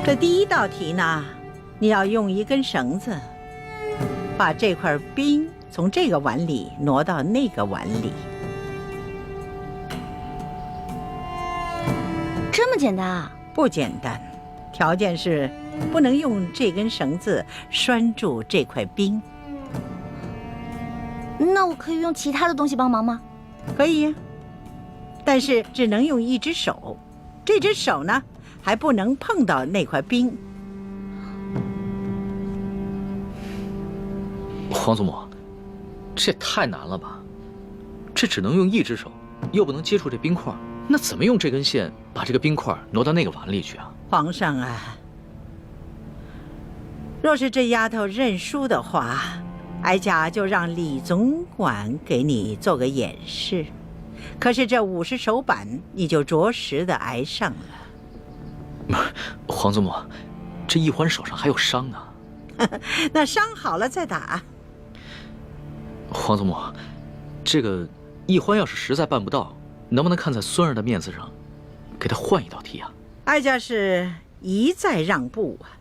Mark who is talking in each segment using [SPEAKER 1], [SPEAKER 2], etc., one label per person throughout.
[SPEAKER 1] 这第一道题呢，你要用一根绳子，把这块冰从这个碗里挪到那个碗里。
[SPEAKER 2] 这么简单啊？
[SPEAKER 1] 不简单，条件是不能用这根绳子拴住这块冰。
[SPEAKER 2] 那我可以用其他的东西帮忙吗？
[SPEAKER 1] 可以呀，但是只能用一只手，这只手呢还不能碰到那块冰。
[SPEAKER 3] 黄祖母，这也太难了吧？这只能用一只手，又不能接触这冰块，那怎么用这根线把这个冰块挪到那个碗里去啊？
[SPEAKER 1] 皇上啊，若是这丫头认输的话，哀家就让李总管给你做个演示。可是这50手板，你就着实的挨上了。
[SPEAKER 3] 皇祖母，这奕欢手上还有伤呢。
[SPEAKER 1] 那伤好了再打。
[SPEAKER 3] 皇祖母，这个奕欢要是实在办不到，能不能看在孙儿的面子上，给他换一道题啊？
[SPEAKER 1] 哀家是一再让步啊，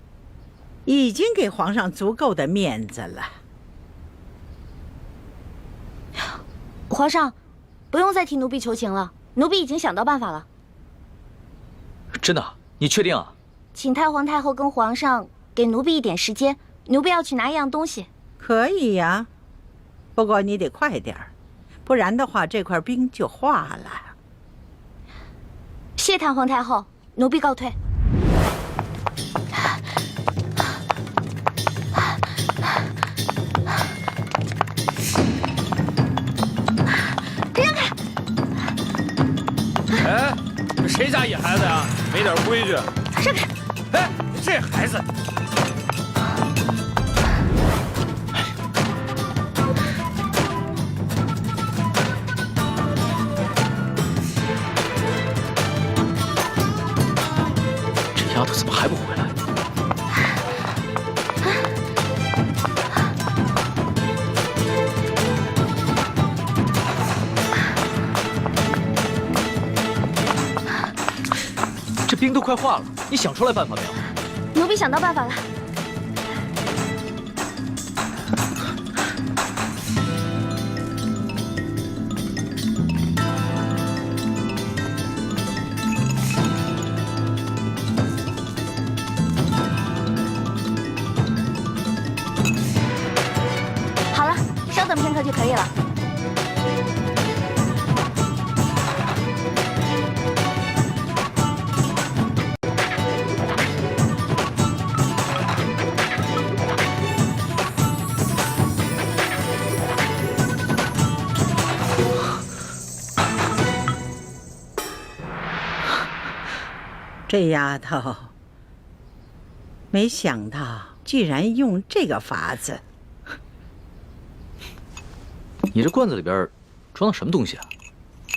[SPEAKER 1] 已经给皇上足够的面子了。
[SPEAKER 2] 皇上，不用再替奴婢求情了，奴婢已经想到办法了。
[SPEAKER 3] 真的？你确定啊？
[SPEAKER 2] 请太皇太后跟皇上给奴婢一点时间，奴婢要去拿一样东西。
[SPEAKER 1] 可以呀，不过你得快点儿，不然的话这块冰就化了。
[SPEAKER 2] 谢太皇太后，奴婢告退。让开！
[SPEAKER 4] 哎，谁家野孩子呀？没点规矩！
[SPEAKER 2] 让开！
[SPEAKER 4] 哎，这孩子。
[SPEAKER 3] 这丫头怎么还不回来？这冰都快化了，你想出来办法没有？
[SPEAKER 2] 奴婢想到办法了。好了，稍等片刻就可以了。
[SPEAKER 1] 这丫头，没想到居然用这个法子。
[SPEAKER 3] 你这罐子里边装的什么东西啊？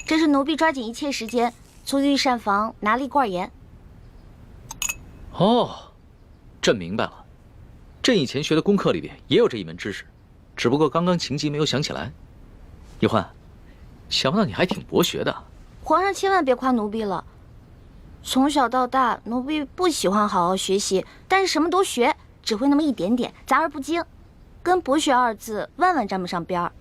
[SPEAKER 2] 这是奴婢抓紧一切时间从御膳房拿了一罐盐。
[SPEAKER 3] 哦，朕明白了。朕以前学的功课里边也有这一门知识，只不过刚刚情急没有想起来。奕欢，想不到你还挺博学的。
[SPEAKER 2] 皇上千万别夸奴婢了。从小到大，奴婢不喜欢好好学习，但是什么都学，只会那么一点点，杂而不精，跟博学二字万万沾不上边儿。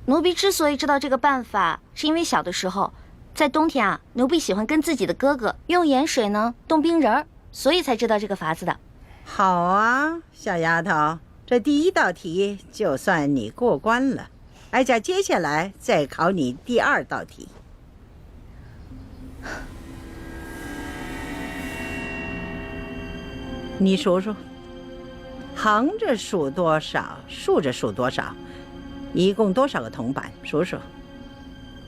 [SPEAKER 2] 奴婢之所以知道这个办法，是因为小的时候，在冬天啊，奴婢喜欢跟自己的哥哥用盐水呢冻冰人儿，所以才知道这个法子的。
[SPEAKER 1] 好啊，小丫头，这第一道题就算你过关了。哀家接下来再考你第2道题。你数数，横着数多少，竖着数多少，一共多少个铜板？数数。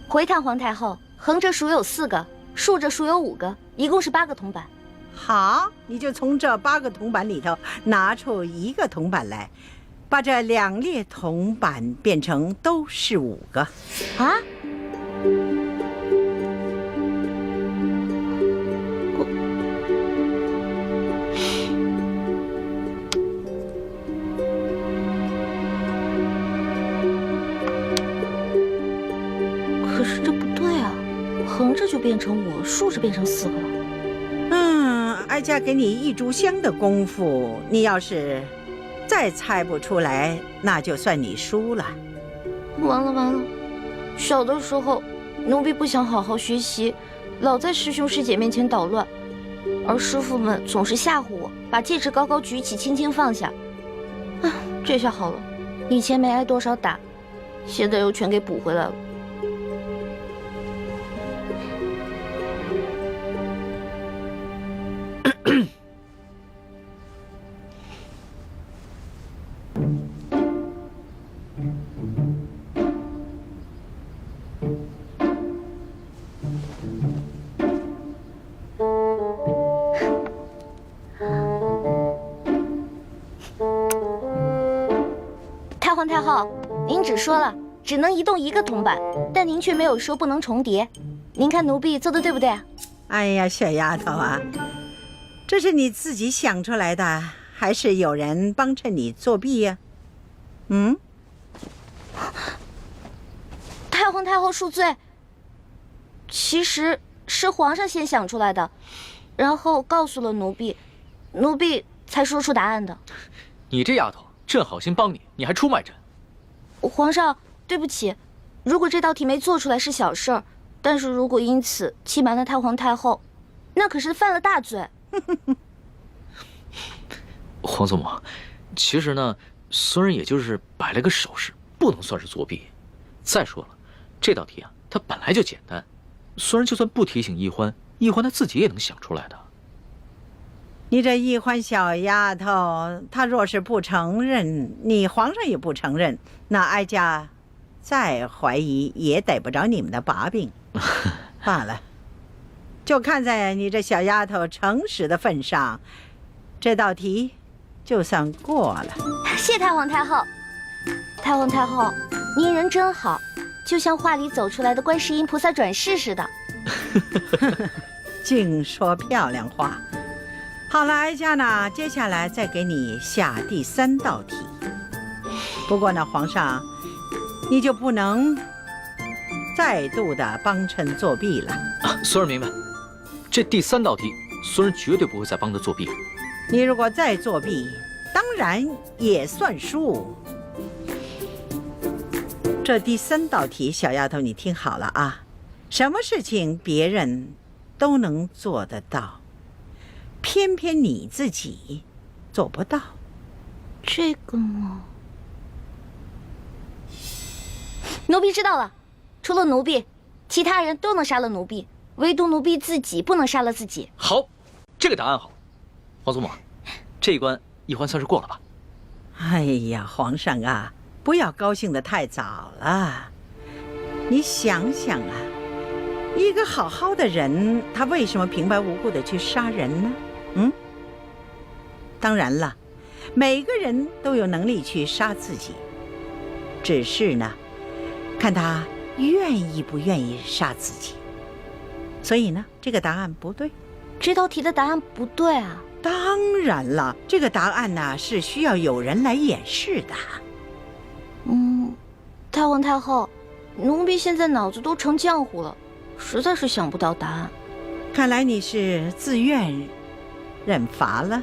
[SPEAKER 2] 回太皇太后，横着数有4个，竖着数有5个，一共是8个铜板。
[SPEAKER 1] 好，你就从这8个铜板里头拿出1个铜板来，把这2列铜板变成都是5个。
[SPEAKER 2] 啊？可是这不对啊，横着就变成5，竖着变成4个了。
[SPEAKER 1] 哀家给你一炷香的功夫，你要是再猜不出来，那就算你输了。
[SPEAKER 2] 完了！小的时候，奴婢不想好好学习，老在师兄师姐面前捣乱，而师傅们总是吓唬我，把戒指高高举起，轻轻放下。这下好了，以前没挨多少打，现在又全给补回来了。太皇太后，您只说了只能移动一个铜板，但您却没有说不能重叠。您看奴婢做的对不对？
[SPEAKER 1] 哎呀，小丫头啊，这是你自己想出来的，还是有人帮衬你作弊呀？
[SPEAKER 2] 太皇太后恕罪，其实是皇上先想出来的，然后告诉了奴婢，奴婢才说出答案的。
[SPEAKER 3] 你这丫头，朕好心帮你，你还出卖朕。
[SPEAKER 2] 皇上，对不起，如果这道题没做出来是小事儿，但是如果因此欺瞒了太皇太后，那可是犯了大罪。
[SPEAKER 3] 皇祖母，其实呢，孙人也就是摆了个手势，不能算是作弊。再说了，这道题啊，它本来就简单，孙人就算不提醒易欢，易欢他自己也能想出来的。
[SPEAKER 1] 你这易欢小丫头，她若是不承认，你皇上也不承认，那哀家再怀疑也逮不着你们的把柄。罢了，就看在你这小丫头诚实的份上，这道题就算过了。
[SPEAKER 2] 谢太皇太后。太皇太后，您人真好，就像画里走出来的观世音菩萨转世似的。
[SPEAKER 1] 净说漂亮话。好了，哀家呢，接下来再给你下第3道题。不过呢，皇上，你就不能再度的帮衬作弊了。
[SPEAKER 3] 孙儿明白，这第3道题，孙儿绝对不会再帮他作弊了。
[SPEAKER 1] 你如果再作弊，当然也算输。这第3道题，小丫头，你听好了啊，什么事情别人都能做得到，偏偏你自己做不到。
[SPEAKER 2] 这个嘛，奴婢知道了。除了奴婢，其他人都能杀了奴婢，唯独奴婢自己不能杀了自己。
[SPEAKER 3] 好，这个答案好。皇祖母，这一关易欢算是过了吧？
[SPEAKER 1] 哎呀，皇上啊，不要高兴得太早了。你想想啊，一个好好的人，他为什么平白无故的去杀人呢？当然了，每个人都有能力去杀自己，只是呢，看他愿意不愿意杀自己。所以呢，这个答案不对。
[SPEAKER 2] 这道题的答案不对啊？
[SPEAKER 1] 当然了，这个答案呢，是需要有人来演示的。
[SPEAKER 2] 太皇太后，奴婢现在脑子都成浆糊了，实在是想不到答案。
[SPEAKER 1] 看来你是自愿认罚了。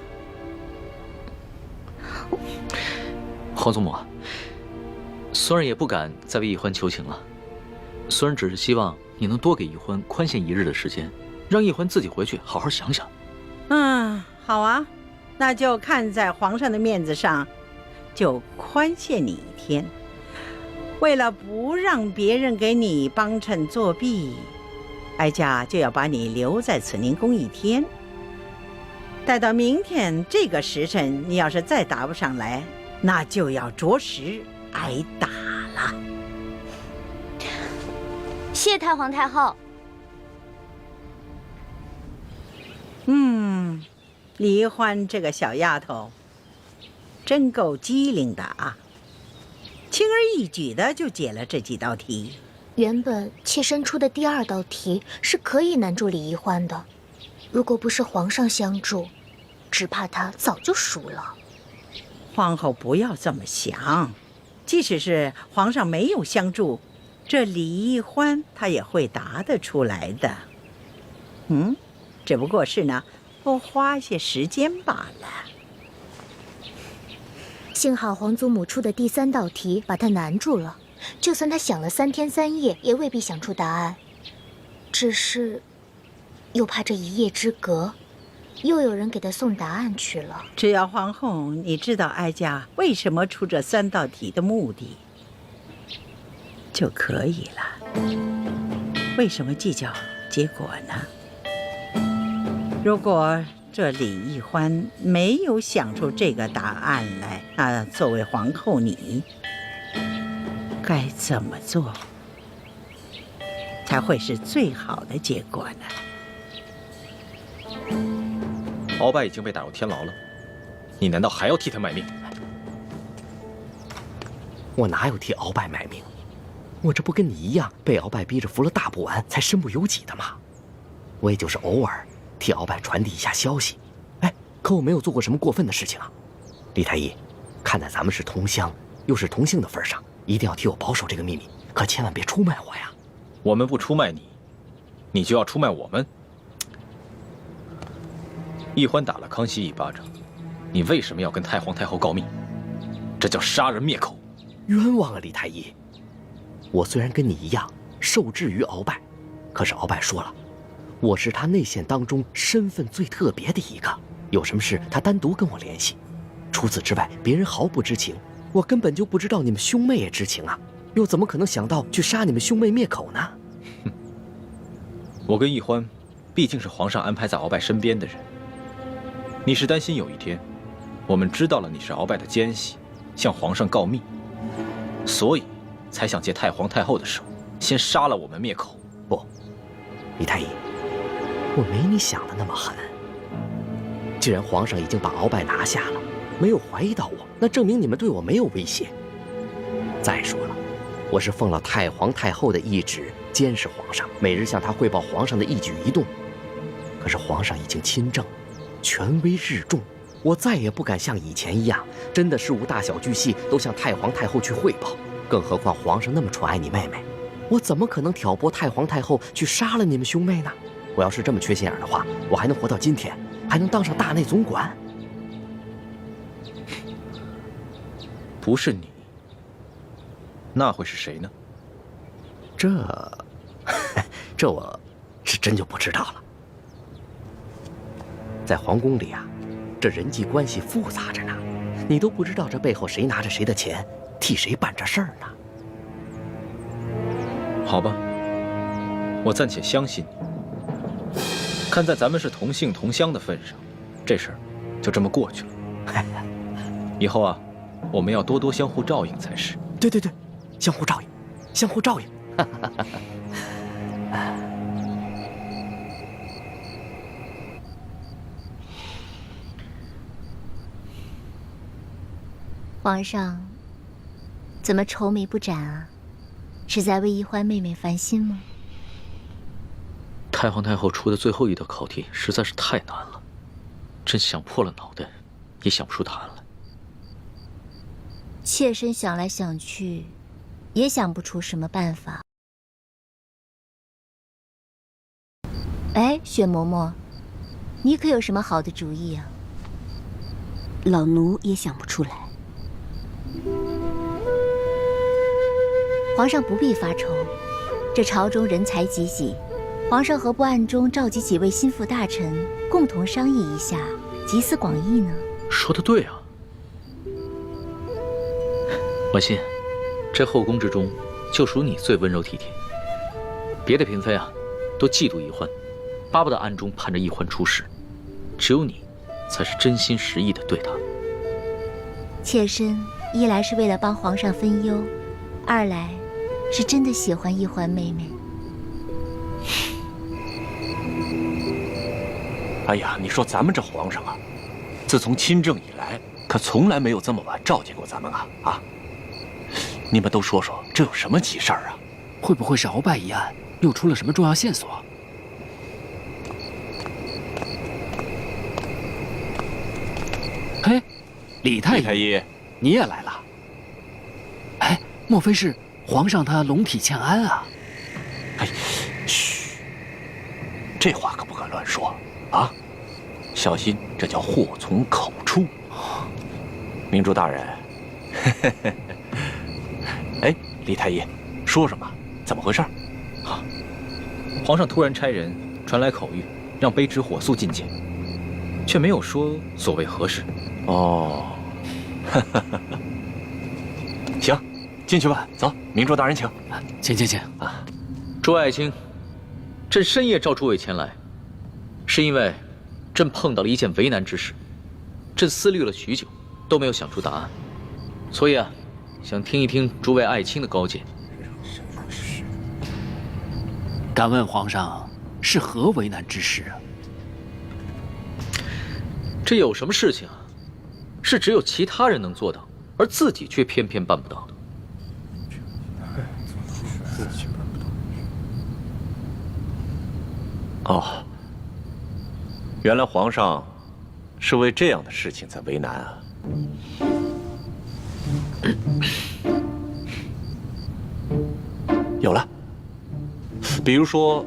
[SPEAKER 3] 皇祖母，孙儿也不敢再为易欢求情了。孙儿只是希望你能多给易欢宽限1日的时间，让易欢自己回去好好想想。
[SPEAKER 1] 好啊，那就看在皇上的面子上，就宽限你1天。为了不让别人给你帮衬作弊，哀家就要把你留在慈宁宫1天。待到明天这个时辰，你要是再答不上来，那就要着实挨打了。
[SPEAKER 2] 谢太皇太后。
[SPEAKER 1] 李欢这个小丫头真够机灵的啊，轻而易举的就解了这几道题。
[SPEAKER 5] 原本妾身出的第2道题是可以难住李易欢的，如果不是皇上相助，只怕他早就输了。
[SPEAKER 1] 皇后不要这么想，即使是皇上没有相助，这李易欢他也会答得出来的。只不过是呢，多花些时间罢了。
[SPEAKER 5] 幸好皇祖母出的第3道题把他难住了，就算他想了3天3夜，也未必想出答案。只是，又怕这一夜之隔，又有人给他送答案去了。
[SPEAKER 1] 只要皇后你知道哀家为什么出这3道题的目的，就可以了。为什么计较结果呢？如果这李易欢没有想出这个答案来，那作为皇后你该怎么做才会是最好的结果呢？
[SPEAKER 6] 鳌拜已经被打入天牢了，你难道还要替他卖命？
[SPEAKER 7] 我哪有替鳌拜卖命？我这不跟你一样被鳌拜逼着服了大补丸才身不由己的吗？我也就是偶尔替鳌拜传递一下消息，哎，可我没有做过什么过分的事情啊。李太医，看在咱们是同乡又是同姓的份上，一定要替我保守这个秘密，可千万别出卖我呀。
[SPEAKER 6] 我们不出卖你，你就要出卖我们。易欢打了康熙一巴掌，你为什么要跟太皇太后告密？这叫杀人灭口。
[SPEAKER 7] 冤枉啊，李太医！我虽然跟你一样受制于鳌拜，可是鳌拜说了，我是他内线当中身份最特别的一个，有什么事他单独跟我联系。除此之外，别人毫不知情，我根本就不知道你们兄妹也知情啊，又怎么可能想到去杀你们兄妹灭口呢？
[SPEAKER 6] 我跟易欢，毕竟是皇上安排在鳌拜身边的人。你是担心有一天，我们知道了你是鳌拜的奸细，向皇上告密，所以才想借太皇太后的手，先杀了我们灭口。
[SPEAKER 7] 不，李太医，我没你想的那么狠。既然皇上已经把鳌拜拿下了，没有怀疑到我，那证明你们对我没有威胁。再说了，我是奉了太皇太后的懿旨，监视皇上，每日向他汇报皇上的一举一动。可是皇上已经亲政，权威日重，我再也不敢像以前一样，真的事无大小巨细都向太皇太后去汇报。更何况皇上那么宠爱你妹妹，我怎么可能挑拨太皇太后去杀了你们兄妹呢？我要是这么缺心眼的话，我还能活到今天，还能当上大内总管？
[SPEAKER 6] 不是你，那会是谁呢？
[SPEAKER 7] 这我是真就不知道了。在皇宫里啊，这人际关系复杂着呢，你都不知道这背后谁拿着谁的钱，替谁办这事儿呢。
[SPEAKER 6] 好吧，我暂且相信你。看在咱们是同姓同乡的份上，这事儿就这么过去了。以后啊，我们要多多相互照应才是。
[SPEAKER 7] 对，相互照应，相互照应。
[SPEAKER 5] 皇上，怎么愁眉不展啊？是在为易欢妹妹烦心吗？
[SPEAKER 3] 太皇太后出的最后一道考题实在是太难了，真想破了脑袋也想不出答案来。
[SPEAKER 5] 妾身想来想去，也想不出什么办法。哎，雪嬷嬷，你可有什么好的主意啊？
[SPEAKER 8] 老奴也想不出来。
[SPEAKER 5] 皇上不必发愁，这朝中人才济济，皇上何不暗中召集几位心腹大臣，共同商议一下，集思广益呢？
[SPEAKER 3] 说得对啊，婉心，这后宫之中，就属你最温柔体贴。别的嫔妃啊，都嫉妒易欢，巴不得暗中盼着易欢出事，只有你，才是真心实意的对他。
[SPEAKER 5] 妾身一来是为了帮皇上分忧，二来是真的喜欢易欢妹妹。
[SPEAKER 9] 哎呀，你说咱们这皇上啊，自从亲政以来，可从来没有这么晚召见过咱们啊！啊，你们都说说，这有什么急事儿啊？
[SPEAKER 10] 会不会是鳌拜一案又出了什么重要线索？嘿，李太医，你也来了？哎，莫非是皇上他龙体欠安啊？
[SPEAKER 9] 哎，嘘，这话可不可乱说啊！小心这叫祸从口出。明珠大人，哎，李太医，说什么？怎么回事？
[SPEAKER 6] 皇上突然差人传来口谕，让卑职火速觐见，却没有说所谓何事。
[SPEAKER 9] 哦，行，进去吧。走，明珠大人请。
[SPEAKER 10] 请
[SPEAKER 3] 啊，诸位爱卿，朕深夜召诸位前来，是因为朕碰到了一件为难之事，朕思虑了许久，都没有想出答案，所以啊，想听一听诸位爱卿的高见。
[SPEAKER 10] 敢问皇上是何为难之事啊？
[SPEAKER 3] 这有什么事情啊？是只有其他人能做到，而自己却偏偏办不到的。
[SPEAKER 9] 哦，原来皇上是为这样的事情在为难啊。有了，比如说，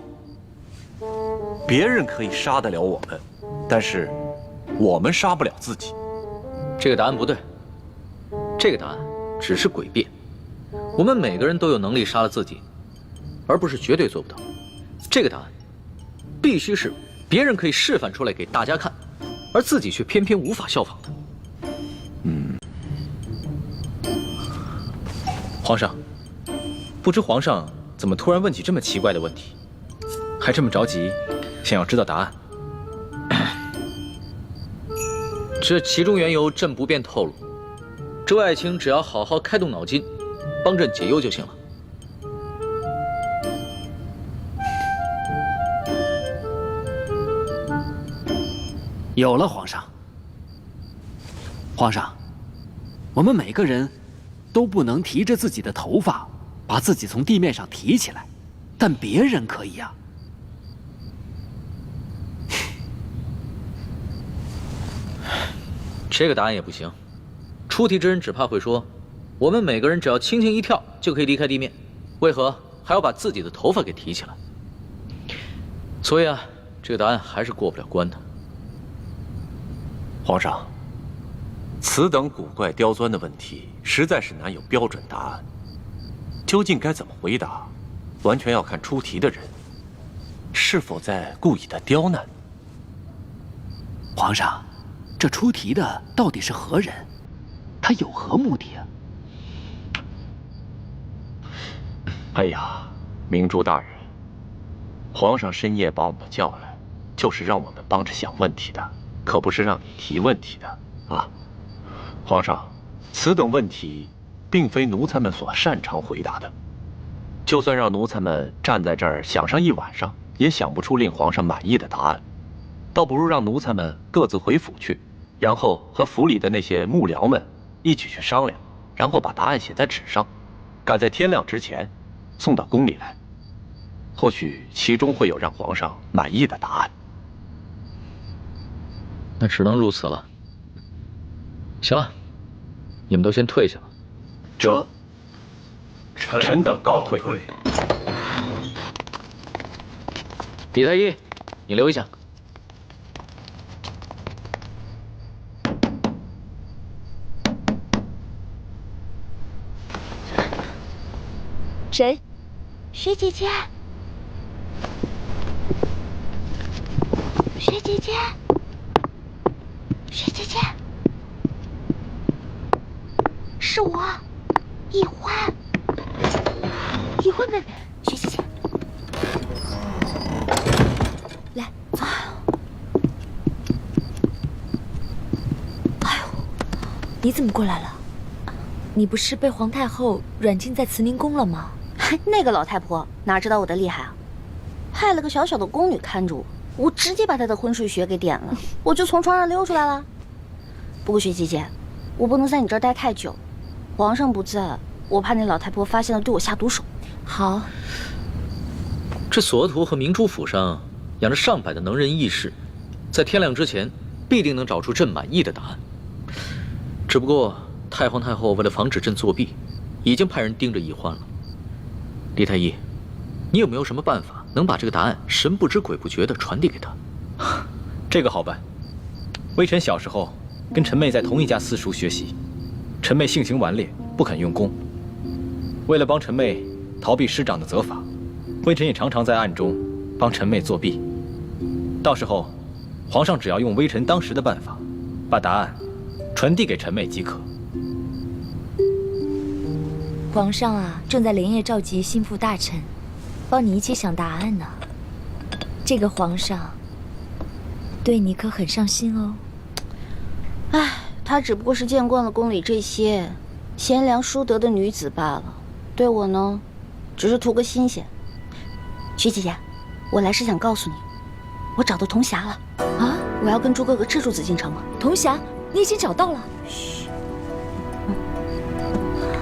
[SPEAKER 9] 别人可以杀得了我们，但是我们杀不了自己。
[SPEAKER 3] 这个答案不对，这个答案只是诡辩。我们每个人都有能力杀了自己，而不是绝对做不到。这个答案必须是别人可以示范出来给大家看，而自己却偏偏无法效仿的。
[SPEAKER 6] 皇上，不知皇上怎么突然问起这么奇怪的问题，还这么着急，想要知道答案？
[SPEAKER 3] 这其中缘由朕不便透露，诸位爱卿只要好好开动脑筋，帮朕解忧就行了。
[SPEAKER 10] 有了，皇上。皇上，我们每个人都不能提着自己的头发，把自己从地面上提起来，但别人可以呀。
[SPEAKER 3] 这个答案也不行。出题之人只怕会说，我们每个人只要轻轻一跳就可以离开地面，为何还要把自己的头发给提起来？所以啊，这个答案还是过不了关的。
[SPEAKER 9] 皇上，此等古怪刁钻的问题，实在是难有标准答案。究竟该怎么回答，完全要看出题的人是否在故意的刁难。
[SPEAKER 10] 皇上，这出题的到底是何人？他有何目的啊？
[SPEAKER 9] 哎呀，明珠大人，皇上深夜把我们叫来，就是让我们帮着想问题的，可不是让你提问题的啊！皇上，此等问题并非奴才们所擅长回答的，就算让奴才们站在这儿想上一晚上，也想不出令皇上满意的答案。倒不如让奴才们各自回府去，然后和府里的那些幕僚们一起去商量，然后把答案写在纸上，赶在天亮之前送到宫里来。或许其中会有让皇上满意的答案。
[SPEAKER 3] 那只能如此了。行了，你们都先退下吧。
[SPEAKER 9] 这，臣等告退。
[SPEAKER 3] 李太医，你留一下。
[SPEAKER 2] 谁？薛姐姐。薛姐姐。薛姐姐。是我，易欢。易欢妹妹，薛姐姐。来，走。
[SPEAKER 11] 哎呦，你怎么过来了？你不是被皇太后软禁在慈宁宫了吗？
[SPEAKER 2] 那个老太婆哪知道我的厉害啊，派了个小小的宫女看着我，我直接把她的昏睡穴给点了，我就从床上溜出来了。不过薛姐姐，我不能在你这儿待太久，皇上不在，我怕那老太婆发现了对我下毒手。
[SPEAKER 11] 好。
[SPEAKER 3] 这索额图和明珠府上养着上百的能人异士，在天亮之前必定能找出朕满意的答案。只不过太皇太后为了防止朕作弊，已经派人盯着易欢了。李太医，你有没有什么办法能把这个答案神不知鬼不觉地传递给他？
[SPEAKER 6] 这个好办，微臣小时候跟陈妹在同一家私塾学习，陈妹性情顽劣，不肯用功。为了帮陈妹逃避师长的责罚，微臣也常常在暗中帮陈妹作弊。到时候，皇上只要用微臣当时的办法，把答案传递给陈妹即可。
[SPEAKER 11] 皇上啊，正在连夜召集心腹大臣，帮你一起想答案呢。这个皇上对你可很上心哦。
[SPEAKER 2] 唉，她只不过是见惯了宫里这些贤良淑德的女子罢了，对我呢，只是图个新鲜。徐姐姐，我来是想告诉你，我找到铜匣了啊！我要跟朱哥哥吃住紫禁城了。
[SPEAKER 11] 铜匣，你已经找到了？
[SPEAKER 2] 嘘。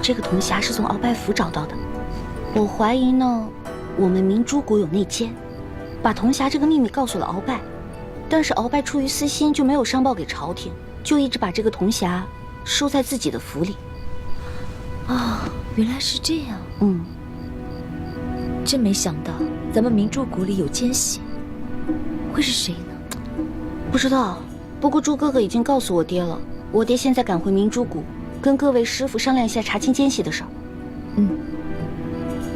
[SPEAKER 2] 这个铜匣是从鳌拜府找到的，我怀疑呢，我们明珠谷有内奸，把铜匣这个秘密告诉了鳌拜，但是鳌拜出于私心就没有上报给朝廷，就一直把这个铜匣收在自己的府里。
[SPEAKER 11] 啊，原来是这样。真没想到咱们明珠谷里有奸细，会是谁呢？
[SPEAKER 2] 不知道，不过朱哥哥已经告诉我爹了，我爹现在赶回明珠谷，跟各位师傅商量一下查清奸细的事儿。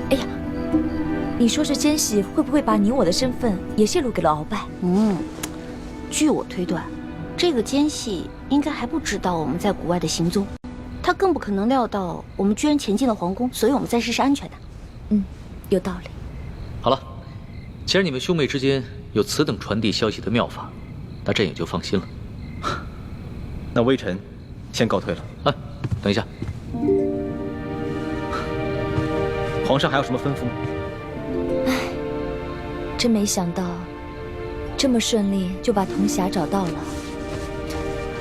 [SPEAKER 11] 哎呀，你说这奸细会不会把你我的身份也泄露给了鳌拜？
[SPEAKER 2] 据我推断，这个奸细应该还不知道我们在谷外的行踪，他更不可能料到我们居然潜进了皇宫，所以我们在世是安全的。
[SPEAKER 11] 有道理。
[SPEAKER 3] 好了，既然你们兄妹之间有此等传递消息的妙法，那朕也就放心了。
[SPEAKER 6] 那微臣先告退了。
[SPEAKER 3] 啊，等一下，
[SPEAKER 6] 皇上还有什么吩咐吗？
[SPEAKER 11] 真没想到，这么顺利就把铜匣找到了。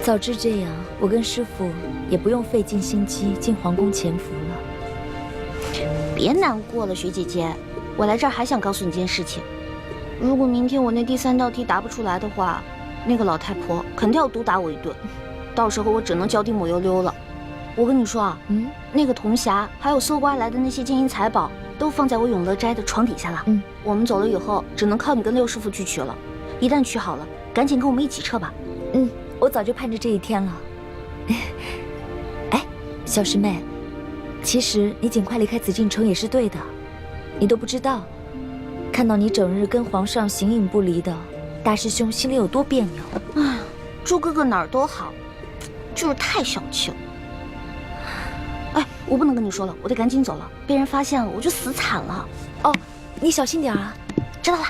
[SPEAKER 11] 早知这样，我跟师父也不用费尽心机进皇宫潜伏了。
[SPEAKER 2] 别难过了，学姐姐，我来这儿还想告诉你件事情。如果明天我那第3道题答不出来的话，那个老太婆肯定要毒打我一顿，到时候我只能脚底抹油溜了。我跟你说啊，那个铜匣还有搜刮来的那些金银财宝，都放在我永乐斋的床底下了。我们走了以后，只能靠你跟六师傅去取了。一旦取好了，赶紧跟我们一起撤吧。
[SPEAKER 11] 我早就盼着这一天了。哎，小师妹，其实你尽快离开紫禁城也是对的。你都不知道，看到你整日跟皇上形影不离的，大师兄心里有多别扭。
[SPEAKER 2] 朱哥哥哪儿都好，就是太小气了。哎，我不能跟你说了，我得赶紧走了，被人发现了我就死惨了。
[SPEAKER 11] 哦，你小心点啊。
[SPEAKER 2] 知道了。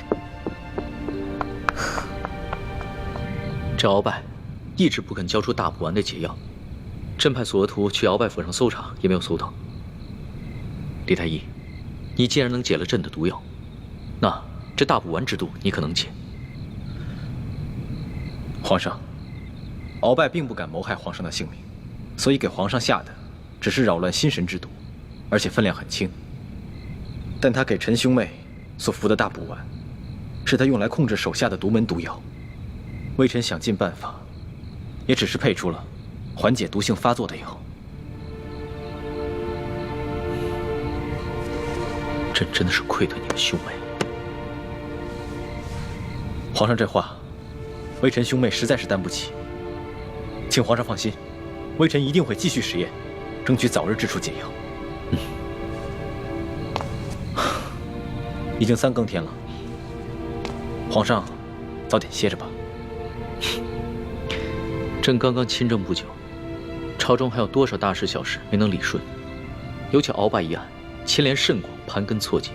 [SPEAKER 3] 这鳌拜一直不肯交出大补丸的解药，朕派索额图去鳌拜府上搜查，也没有搜到。李太医，你既然能解了朕的毒药，那这大补丸之毒你可能解。
[SPEAKER 6] 皇上，鳌拜并不敢谋害皇上的性命，所以给皇上下的只是扰乱心神之毒，而且分量很轻。但他给陈兄妹所服的大补丸，是他用来控制手下的独门毒药。微臣想尽办法，也只是配出了缓解毒性发作的药。
[SPEAKER 3] 朕真的是愧对你们兄妹。
[SPEAKER 6] 皇上这话，微臣兄妹实在是担不起。请皇上放心，微臣一定会继续实验，争取早日制出解药。已经3更天了，皇上早点歇着吧。
[SPEAKER 3] 朕刚刚亲政不久，朝中还有多少大事小事没能理顺？尤其鳌拜一案牵连甚广，盘根错节，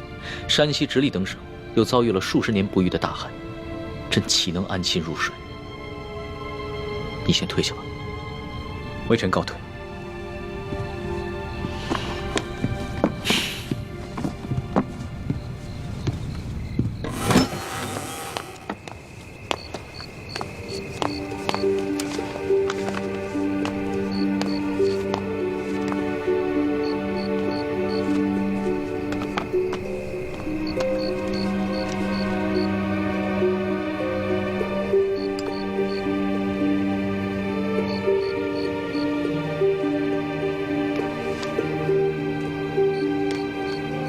[SPEAKER 3] 山西、直隶等省又遭遇了数十年不遇的大旱，朕岂能安心入睡？你先退下吧。
[SPEAKER 6] 微臣告退。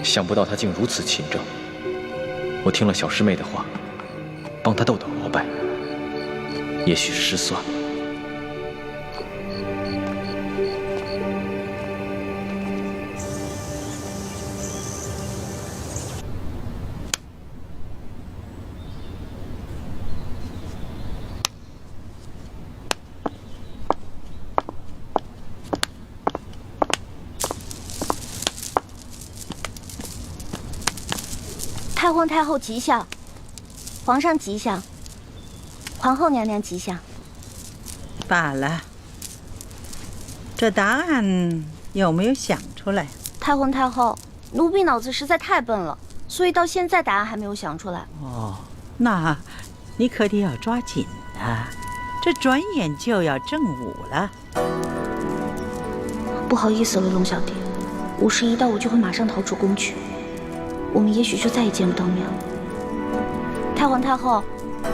[SPEAKER 6] 想不到他竟如此勤政。我听了小师妹的话，帮他斗斗鳌拜，也许失算了。
[SPEAKER 2] 太皇太后吉祥，皇上吉祥，皇后娘娘吉祥。
[SPEAKER 1] 罢了，这答案有没有想出来？
[SPEAKER 2] 太皇太后，奴婢脑子实在太笨了，所以到现在答案还没有想出来。
[SPEAKER 1] 哦，那你可得要抓紧啊！这转眼就要正午了。
[SPEAKER 2] 不好意思了，龙小弟，午时一到，我就会马上逃出宫去。我们也许就再也见不到面了。太皇太后，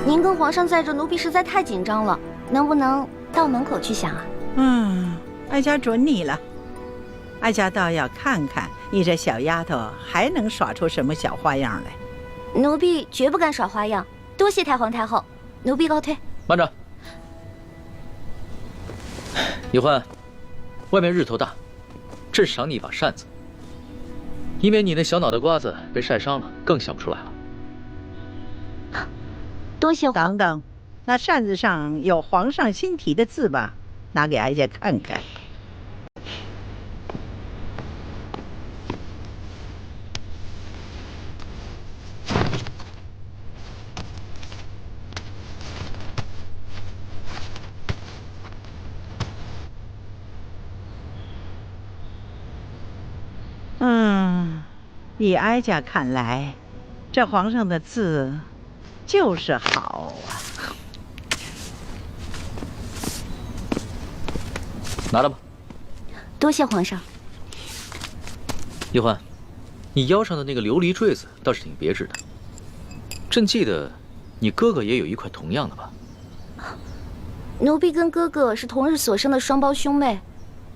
[SPEAKER 2] 您跟皇上在这，奴婢实在太紧张了，能不能到门口去想啊？
[SPEAKER 1] 哀家准你了。哀家倒要看看你这小丫头还能耍出什么小花样来。
[SPEAKER 2] 奴婢绝不敢耍花样，多谢太皇太后，奴婢告退。
[SPEAKER 3] 慢着，李欢，外面日头大，这是赏你一把扇子。以免你那小脑袋瓜子被晒伤了，更想不出来了。
[SPEAKER 2] 多谢。
[SPEAKER 1] 等等，那扇子上有皇上新题的字吧？拿给哀家看看。以哀家看来，这皇上的字就是好啊。
[SPEAKER 3] 拿了吧。
[SPEAKER 2] 多谢皇上。
[SPEAKER 3] 叶欢，你腰上的那个琉璃坠子倒是挺别致的。朕记得你哥哥也有一块同样的吧？
[SPEAKER 2] 奴婢跟哥哥是同日所生的双胞兄妹。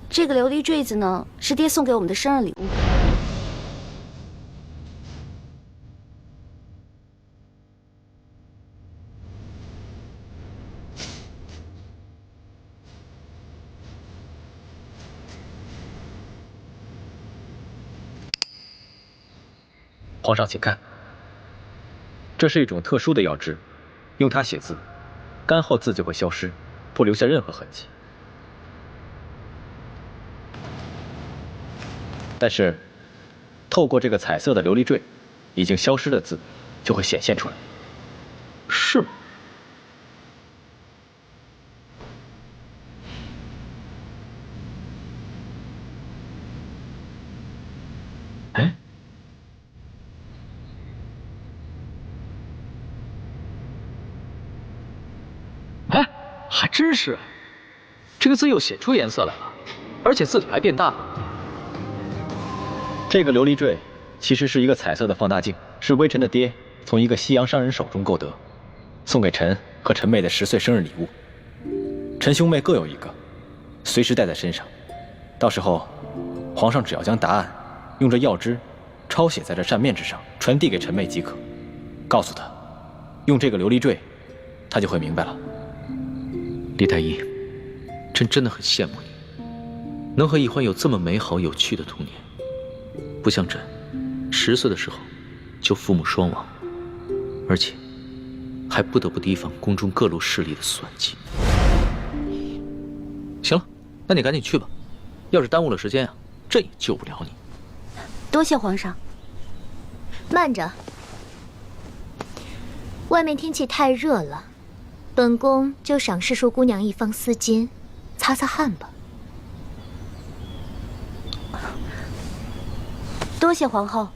[SPEAKER 2] 这个琉璃坠子呢，是爹送给我们的生日礼物。
[SPEAKER 6] 皇上，请看，这是一种特殊的药汁，用它写字，干后字就会消失，不留下任何痕迹。但是，透过这个彩色的琉璃坠，已经消失的字就会显现出来。
[SPEAKER 3] 是吗？哎，哎，还真是，这个字又显出颜色来了，而且字体还变大了。
[SPEAKER 6] 这个琉璃坠其实是一个彩色的放大镜，是微臣的爹从一个西洋商人手中购得，送给臣和臣妹的10岁生日礼物。臣兄妹各有一个，随时带在身上。到时候，皇上只要将答案用这药汁抄写在这扇面之上，传递给臣妹即可。告诉他，用这个琉璃坠，他就会明白了。
[SPEAKER 3] 李太医，朕真的很羡慕你，能和易欢有这么美好有趣的童年。不像朕，10岁的时候就父母双亡，而且还不得不提防宫中各路势力的算计。行了，那你赶紧去吧，要是耽误了时间啊，朕也救不了你。
[SPEAKER 2] 多谢皇上。
[SPEAKER 5] 慢着，外面天气太热了，本宫就赏世淑姑娘一方丝巾，擦擦汗吧。
[SPEAKER 2] 多谢皇后，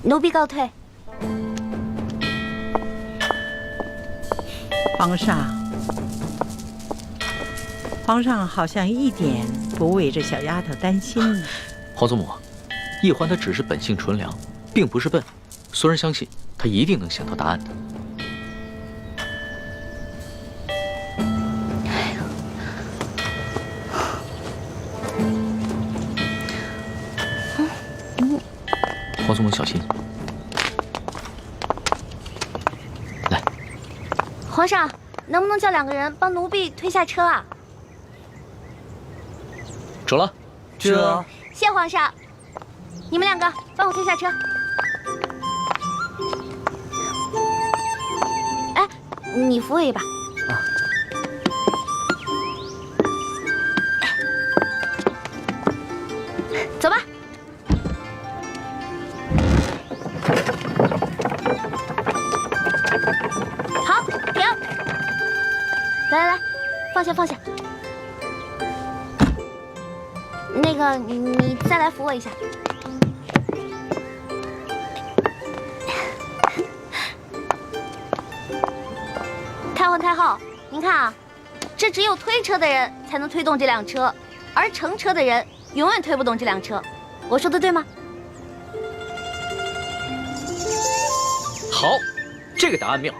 [SPEAKER 2] 奴婢告退。
[SPEAKER 1] 皇上好像一点不为这小丫头担心呢。
[SPEAKER 3] 皇祖母，易欢她只是本性纯良，并不是笨，虽然相信她一定能想到答案的。皇祖母小心。来，
[SPEAKER 2] 皇上，能不能叫2个人帮奴婢推下车啊？
[SPEAKER 3] 走了。
[SPEAKER 4] 这
[SPEAKER 2] 谢皇上，你们两个帮我推下车。哎，你扶我一把。走吧。好，停。来，放下。那个，你再来扶我一下。太皇太后，您看啊，这只有推车的人才能推动这辆车，而乘车的人永远推不动这辆车。我说的对吗？
[SPEAKER 3] 好，这个答案妙。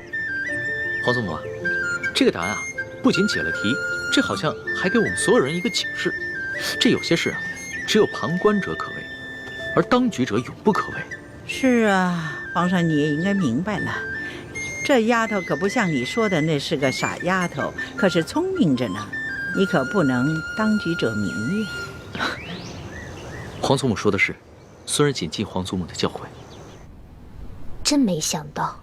[SPEAKER 3] 皇祖母啊，这个答案啊，不仅解了题，这好像还给我们所有人一个警示。这有些事啊，只有旁观者可为，而当局者永不可为。
[SPEAKER 1] 是啊，皇上你也应该明白了，这丫头可不像你说的那是个傻丫头，可是聪明着呢。你可不能当局者迷呀。
[SPEAKER 3] 皇祖母说的是，孙儿谨记皇祖母的教诲。
[SPEAKER 5] 真没想到，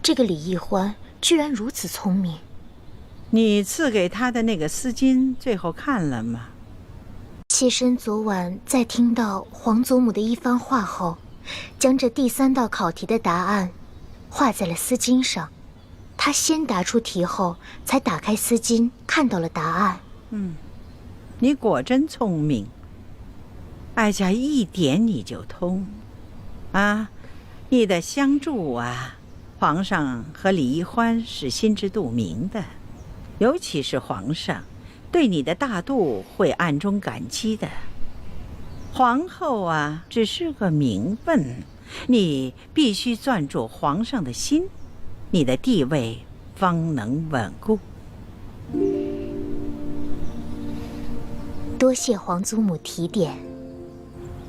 [SPEAKER 5] 这个李易欢居然如此聪明。
[SPEAKER 1] 你赐给他的那个丝巾，最后看了吗？
[SPEAKER 5] 妾身昨晚在听到皇祖母的一番话后，将这第3道考题的答案画在了丝巾上。他先答出题后，才打开丝巾看到了答案。
[SPEAKER 1] 你果真聪明。哀家一点你就通啊！你的相助啊，皇上和李易欢是心知肚明的，尤其是皇上对你的大度会暗中感激的。皇后啊，只是个名分，你必须攥住皇上的心，你的地位方能稳固。
[SPEAKER 5] 多谢皇祖母提点。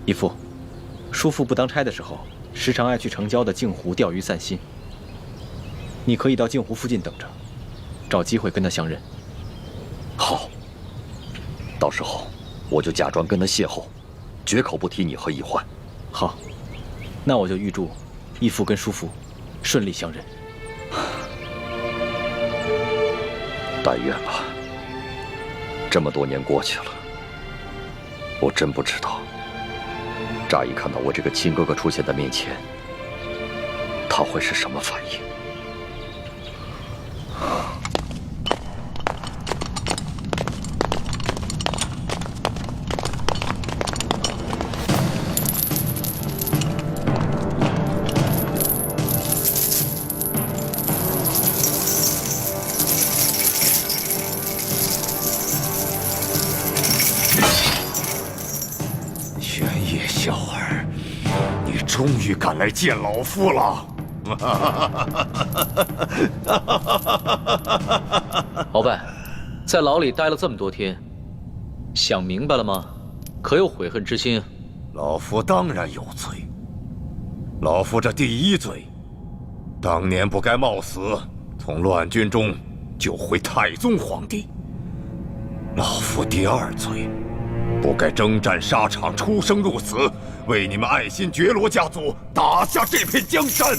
[SPEAKER 6] 义父，叔父不当差的时候，时常爱去城郊的镜湖钓鱼散心。你可以到镜湖附近等着，找机会跟他相认。
[SPEAKER 12] 好，到时候我就假装跟他邂逅，绝口不提你和易欢。
[SPEAKER 6] 好，那我就预祝义父跟叔父顺利相认。
[SPEAKER 12] 但愿吧。这么多年过去了，我真不知道，乍一看到我这个亲哥哥出现在面前，他会是什么反应。
[SPEAKER 13] 终于赶来见老夫了！
[SPEAKER 3] 鳌拜，在牢里待了这么多天，想明白了吗？可有悔恨之心？
[SPEAKER 13] 老夫当然有罪。老夫这第一罪，当年不该冒死从乱军中救回太宗皇帝。老夫第二罪，不该征战沙场，出生入死，为你们爱新觉罗家族打下这片江山。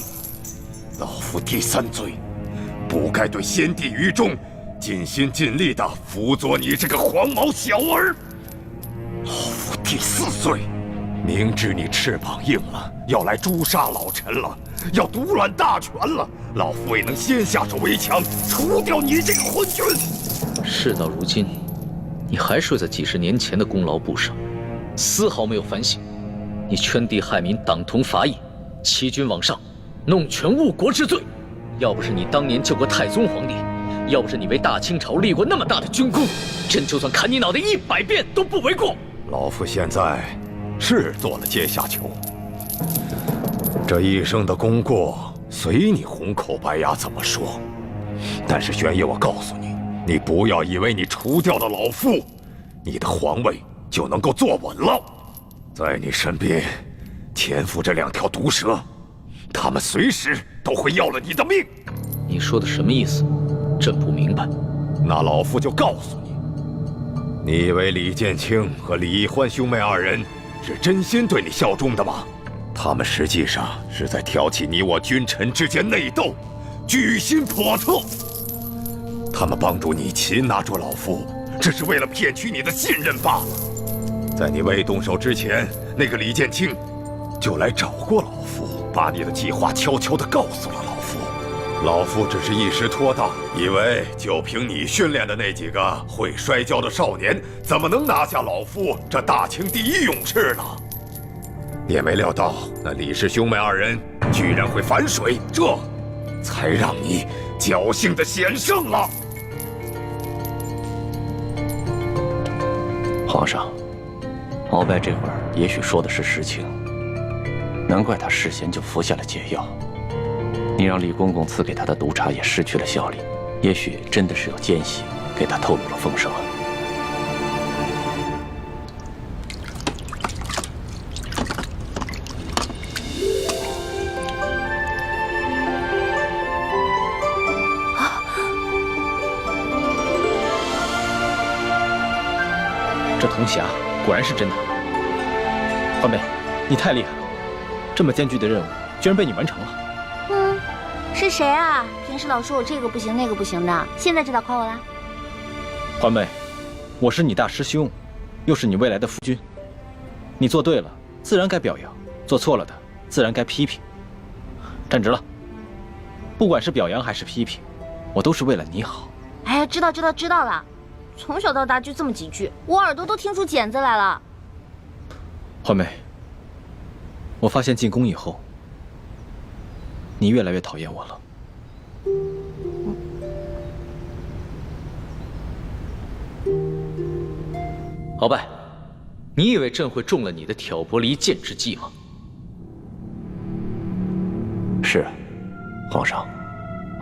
[SPEAKER 13] 老夫第三罪，不该对先帝于众尽心尽力地辅佐你这个黄毛小儿。老夫第四罪，明知你翅膀硬了，要来诛杀老臣了，要独揽大权了，老夫未能先下手为强，除掉你这个昏君。
[SPEAKER 3] 事到如今，你还睡在几十年前的功劳簿上，丝毫没有反省。你圈地害民，党同伐异，欺君罔上，弄权误国之罪。要不是你当年救过太宗皇帝，要不是你为大清朝立过那么大的军功，朕就算砍你脑袋100遍都不为过。
[SPEAKER 13] 老夫现在是做了阶下囚，这一生的功过随你红口白牙怎么说。但是玄烨，我告诉你，你不要以为你除掉了老夫，你的皇位就能够坐稳了。在你身边潜伏着2条毒蛇，他们随时都会要了你的命。
[SPEAKER 3] 你说的什么意思？朕不明白。
[SPEAKER 13] 那老夫就告诉你，你以为李建清和李易欢兄妹二人是真心对你效忠的吗？他们实际上是在挑起你我君臣之间内斗，居心叵测。他们帮助你擒拿住老夫，只是为了骗取你的信任罢了。在你未动手之前，那个李建清就来找过老夫，把你的计划悄悄地告诉了老夫。老夫只是一时拖大，以为就凭你训练的那几个会摔跤的少年，怎么能拿下老夫这大清第一勇士呢？也没料到那李氏兄妹二人居然会反水，这才让你侥幸的险胜了。
[SPEAKER 9] 皇上，鳌拜这会儿也许说的是实情，难怪他事先就服下了解药。你让李公公赐给他的毒茶也失去了效力，也许真的是有奸细给他透露了风声啊。
[SPEAKER 6] 这铜匣果然是真的。欢妹，你太厉害了，这么艰巨的任务居然被你完成了。
[SPEAKER 2] 是谁啊？平时老说我这个不行那个不行的，现在知道夸我啦？
[SPEAKER 6] 欢妹，我是你大师兄，又是你未来的夫君，你做对了，自然该表扬；做错了的，自然该批评。站直了，不管是表扬还是批评，我都是为了你好。
[SPEAKER 2] 哎呀，知道了。从小到大就这么几句，我耳朵都听出茧子来了。
[SPEAKER 6] 欢妹，我发现进宫以后，你越来越讨厌我了。
[SPEAKER 3] 鳌拜，你以为朕会中了你的挑拨离间之计吗？
[SPEAKER 9] 是，皇上，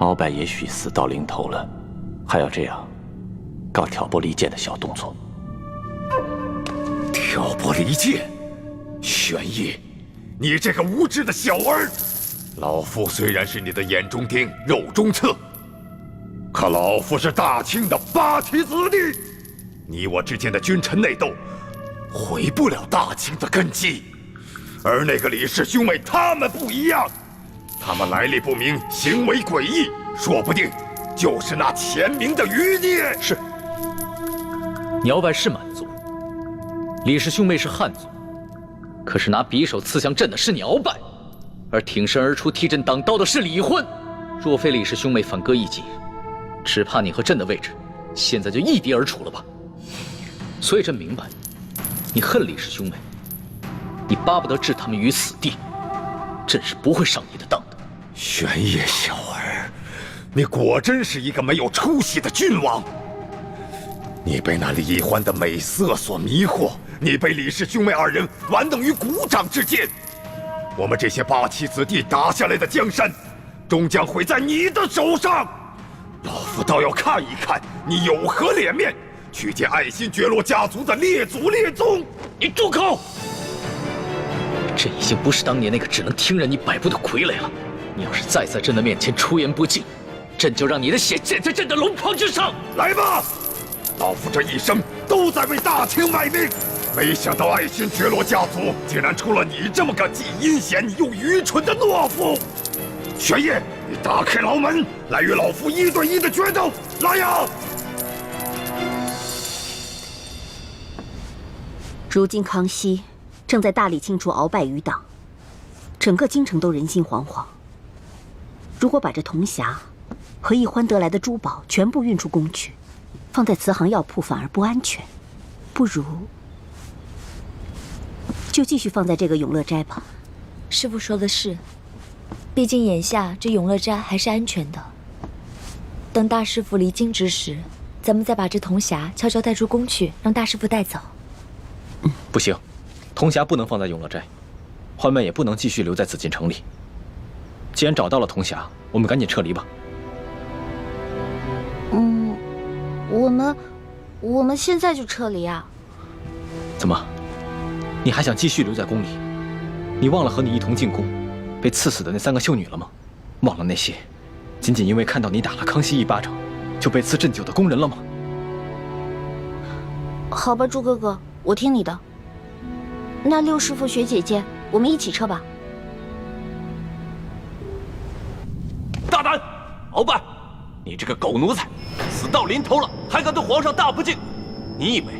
[SPEAKER 9] 鳌拜也许死到临头了，还要这样搞挑拨离间的小动作。
[SPEAKER 13] 挑拨离间，玄烨，你这个无知的小儿！老夫虽然是你的眼中钉、肉中刺，可老夫是大清的八旗子弟，你我之间的君臣内斗，毁不了大清的根基。而那个李氏兄妹，他们不一样，他们来历不明，行为诡异，说不定就是那前明的余孽。
[SPEAKER 3] 是，你鳌拜是满族，李氏兄妹是汉族，可是拿匕首刺向朕的是你鳌拜，而挺身而出替朕挡刀的是李欢。若非李氏兄妹反戈一击，只怕你和朕的位置现在就一敌而处了吧。所以朕明白，你恨李氏兄妹，你巴不得置他们于死地，朕是不会上你的当的。
[SPEAKER 13] 玄烨小儿，你果真是一个没有出息的君王。你被那李易欢的美色所迷惑，你被李氏兄妹二人玩弄于股掌之间。我们这些八旗子弟打下来的江山，终将毁在你的手上。老夫倒要看一看你有何脸面去见爱新觉罗家族的列祖列宗！
[SPEAKER 3] 你住口！朕已经不是当年那个只能听任你摆布的傀儡了。你要是再在朕的面前出言不敬，朕就让你的血溅在朕的龙袍之上！
[SPEAKER 13] 来吧，老夫这一生都在为大清卖命，没想到爱新觉罗家族竟然出了你这么个既阴险又愚蠢的懦夫！玄烨，你打开牢门，来与老夫1对1的决斗！来呀！
[SPEAKER 8] 如今康熙正在大力清除鳌拜余党，整个京城都人心惶惶。如果把这铜匣和易欢得来的珠宝全部运出宫去，放在慈航药铺反而不安全，不如就继续放在这个永乐斋吧。
[SPEAKER 11] 师父说的是，毕竟眼下这永乐斋还是安全的。等大师傅离京之时，咱们再把这铜匣悄悄带出宫去，让大师傅带走。
[SPEAKER 6] 不行，铜匣不能放在永乐斋，欢妹也不能继续留在紫禁城里。既然找到了铜匣，我们赶紧撤离吧。
[SPEAKER 2] 我们现在就撤离啊？
[SPEAKER 6] 怎么，你还想继续留在宫里？你忘了和你一同进宫，被刺死的那3个秀女了吗？忘了那些仅仅因为看到你打了康熙一巴掌，就被赐鸩酒的宫人了吗？
[SPEAKER 2] 好吧，朱哥哥，我听你的。那六师傅、学姐姐，我们一起撤吧。
[SPEAKER 9] 大胆，鳌拜，你这个狗奴才，死到临头了还敢对皇上大不敬！你以为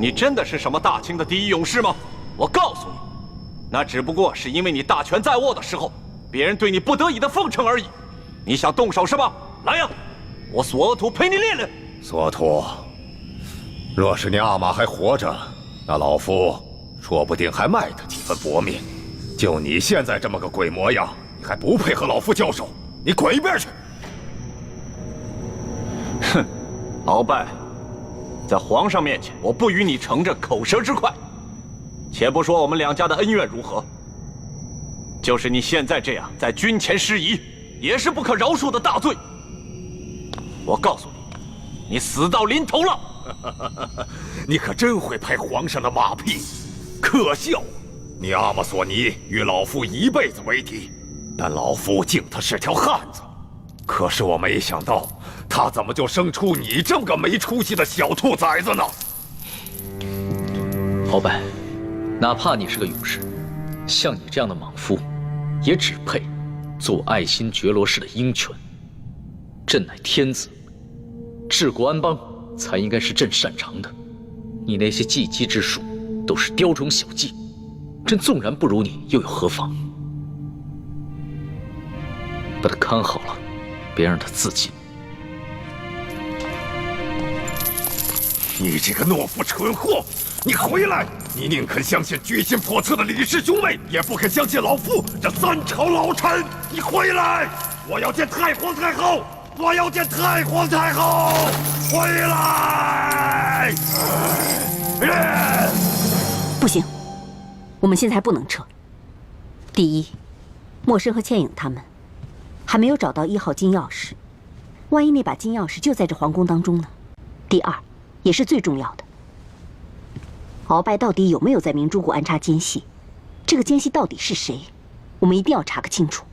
[SPEAKER 9] 你真的是什么大清的第一勇士吗？我告诉你，那只不过是因为你大权在握的时候，别人对你不得已的奉承而已。你想动手是吧？来呀，我索额图陪你练练。
[SPEAKER 13] 索图，若是你阿玛还活着，那老夫说不定还卖他几分薄面。就你现在这么个鬼模样，你还不配和老夫交手，你滚一边去！
[SPEAKER 9] 哼，鳌拜，在皇上面前，我不与你乘着口舌之快。且不说我们两家的恩怨如何，就是你现在这样在军前失仪，也是不可饶恕的大罪。我告诉你，你死到临头了！
[SPEAKER 13] 你可真会拍皇上的马屁，可笑！你阿玛索尼与老夫一辈子为敌，但老夫敬他是条汉子。可是我没想到，他怎么就生出你这么个没出息的小兔崽子呢？
[SPEAKER 3] 鳌拜，哪怕你是个勇士，像你这样的莽夫，也只配做爱新觉罗氏的鹰犬。朕乃天子，治国安邦才应该是朕擅长的。你那些技击之术，都是雕虫小技。朕纵然不如你，又有何妨？把他看好了，别让他自尽。
[SPEAKER 13] 你这个懦夫蠢货！你回来！你宁肯相信居心叵测的李氏兄妹，也不肯相信老夫这三朝老臣！你回来！我要见太皇太后！我要见太皇太后！回来！
[SPEAKER 8] 不行，我们现在还不能撤。第一，默笙和倩影他们还没有找到1号金钥匙，万一那把金钥匙就在这皇宫当中呢？第二，也是最重要的，鳌拜到底有没有在明珠谷安插奸细？这个奸细到底是谁？我们一定要查个清楚。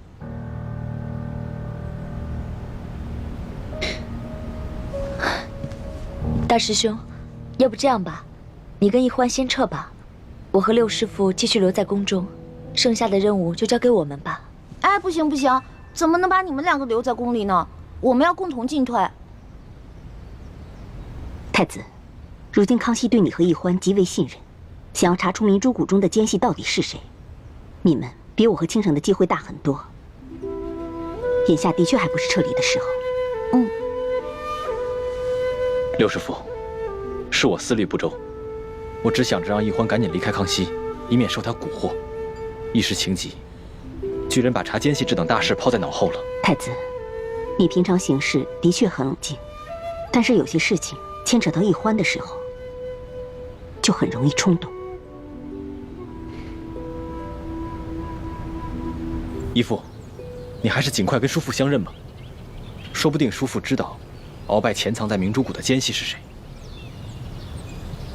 [SPEAKER 11] 大师兄，要不这样吧，你跟易欢先撤吧，我和六师傅继续留在宫中，剩下的任务就交给我们吧。
[SPEAKER 2] 哎，不行不行，怎么能把你们两个留在宫里呢？我们要共同进退。
[SPEAKER 8] 太子，如今康熙对你和易欢极为信任，想要查出明珠谷中的奸细到底是谁，你们比我和倾城的机会大很多。眼下的确还不是撤离的时候。
[SPEAKER 6] 六师傅，是我思虑不周，我只想着让易欢赶紧离开康熙，以免受他蛊惑。一时情急，居然把查奸细这等大事抛在脑后了。
[SPEAKER 8] 太子，你平常行事的确很冷静，但是有些事情牵扯到易欢的时候，就很容易冲动。
[SPEAKER 6] 义父，你还是尽快跟叔父相认吧，说不定叔父知道鳌拜潜藏在明珠谷的奸细是谁。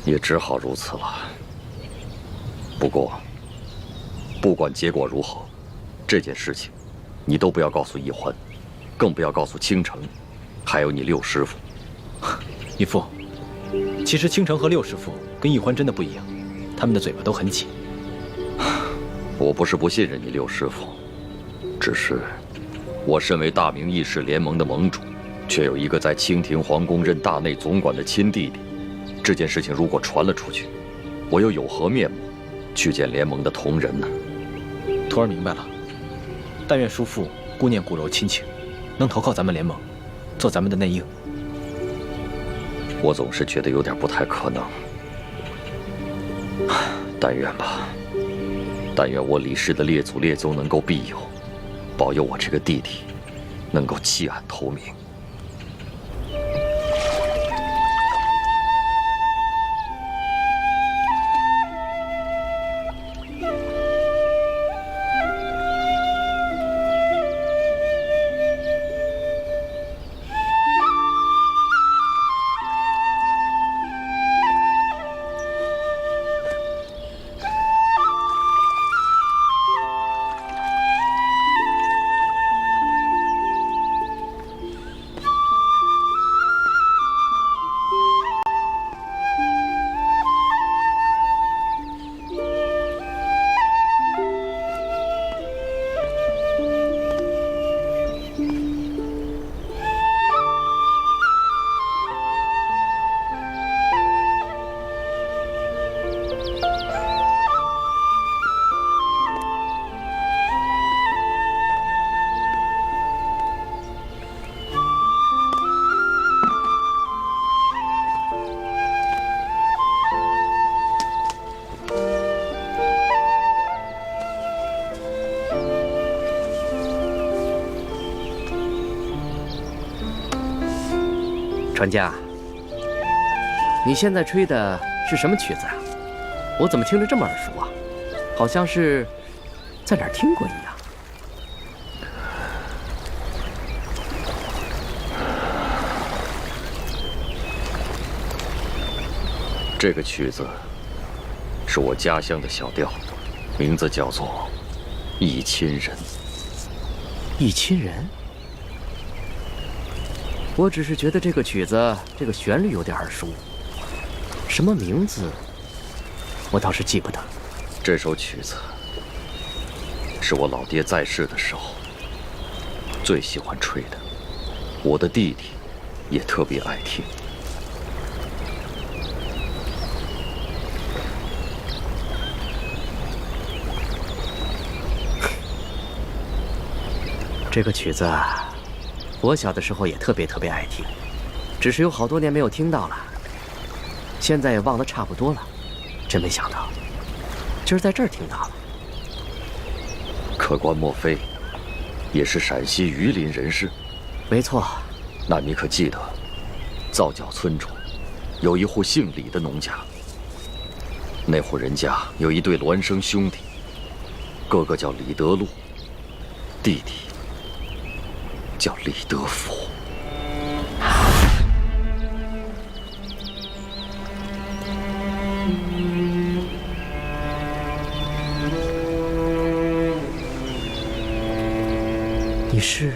[SPEAKER 12] 也只好如此了。不过，不管结果如何，这件事情，你都不要告诉易欢，更不要告诉倾城，还有你六师傅。
[SPEAKER 6] 义父，其实倾城和六师傅跟易欢真的不一样，他们的嘴巴都很紧。
[SPEAKER 12] 我不是不信任你六师傅，只是我身为大明义士联盟的盟主，却有一个在清廷皇宫任大内总管的亲弟弟。这件事情如果传了出去，我又有何面目去见联盟的同仁呢？
[SPEAKER 6] 徒儿明白了，但愿叔父顾念骨肉亲情，能投靠咱们联盟，做咱们的内应。
[SPEAKER 12] 我总是觉得有点不太可能，但愿吧。但愿我李氏的列祖列宗能够庇佑，保佑我这个弟弟能够弃暗投明。
[SPEAKER 7] 管家，你现在吹的是什么曲子啊？我怎么听着这么耳熟啊？好像是在哪儿听过一样。
[SPEAKER 12] 这个曲子是我家乡的小调，名字叫做《忆亲人》。
[SPEAKER 7] 忆亲人？我只是觉得这个曲子这个旋律有点耳熟，什么名字我倒是记不得。
[SPEAKER 12] 这首曲子是我老爹在世的时候最喜欢吹的，我的弟弟也特别爱听。
[SPEAKER 7] 这个曲子我小的时候也特别爱听，只是有好多年没有听到了，现在也忘得差不多了。真没想到今儿在这儿听到了。
[SPEAKER 12] 客官莫非也是陕西榆林人士？
[SPEAKER 7] 没错。
[SPEAKER 12] 那你可记得皂角村中有一户姓李的农家，那户人家有一对孪生兄弟，哥哥叫李德禄，弟弟叫李德福。
[SPEAKER 7] 你是？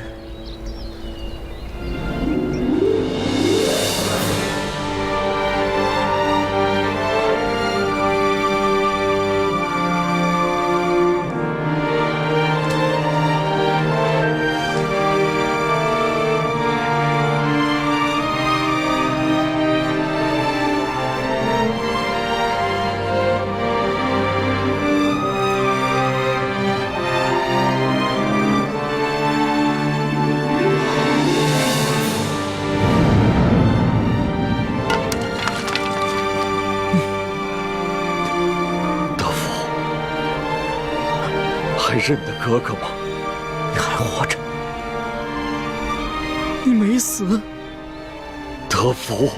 [SPEAKER 12] 还认得哥哥吗？
[SPEAKER 7] 你还活着？你没死？
[SPEAKER 12] 德福，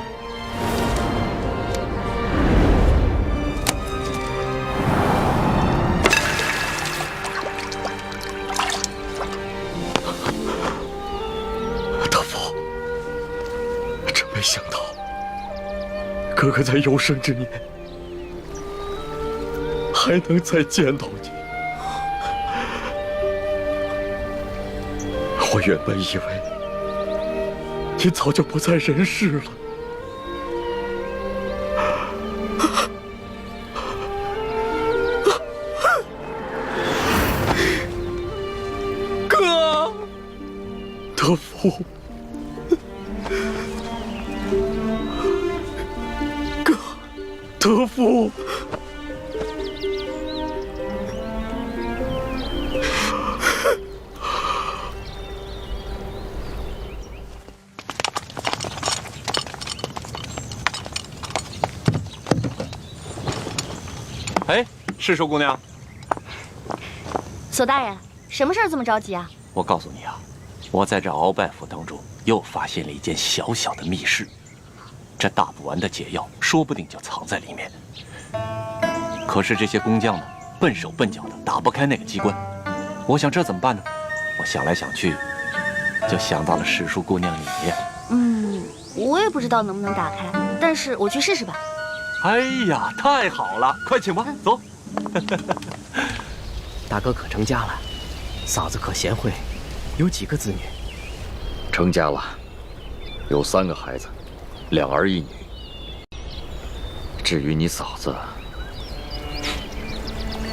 [SPEAKER 12] 德福，真没想到，哥哥在有生之年还能再见到你。我原本以为你早就不在人世了，哥，德福，哥，德福。
[SPEAKER 9] 哎，是寿姑娘。
[SPEAKER 2] 索大人，什么事儿这么着急啊？
[SPEAKER 9] 我告诉你啊，我在这鳌拜府当中又发现了一间小小的密室，这打不完的解药说不定就藏在里面。可是这些工匠呢，笨手笨脚的打不开那个机关。我想这怎么办呢？我想来想去，就想到了史淑姑娘你。
[SPEAKER 2] 我也不知道能不能打开，但是我去试试吧。
[SPEAKER 9] 哎呀，太好了，快请吧，走。
[SPEAKER 7] 大哥可成家了？嫂子可贤惠？有几个子女？
[SPEAKER 12] 成家了，有3个孩子，2儿1女。至于你嫂子，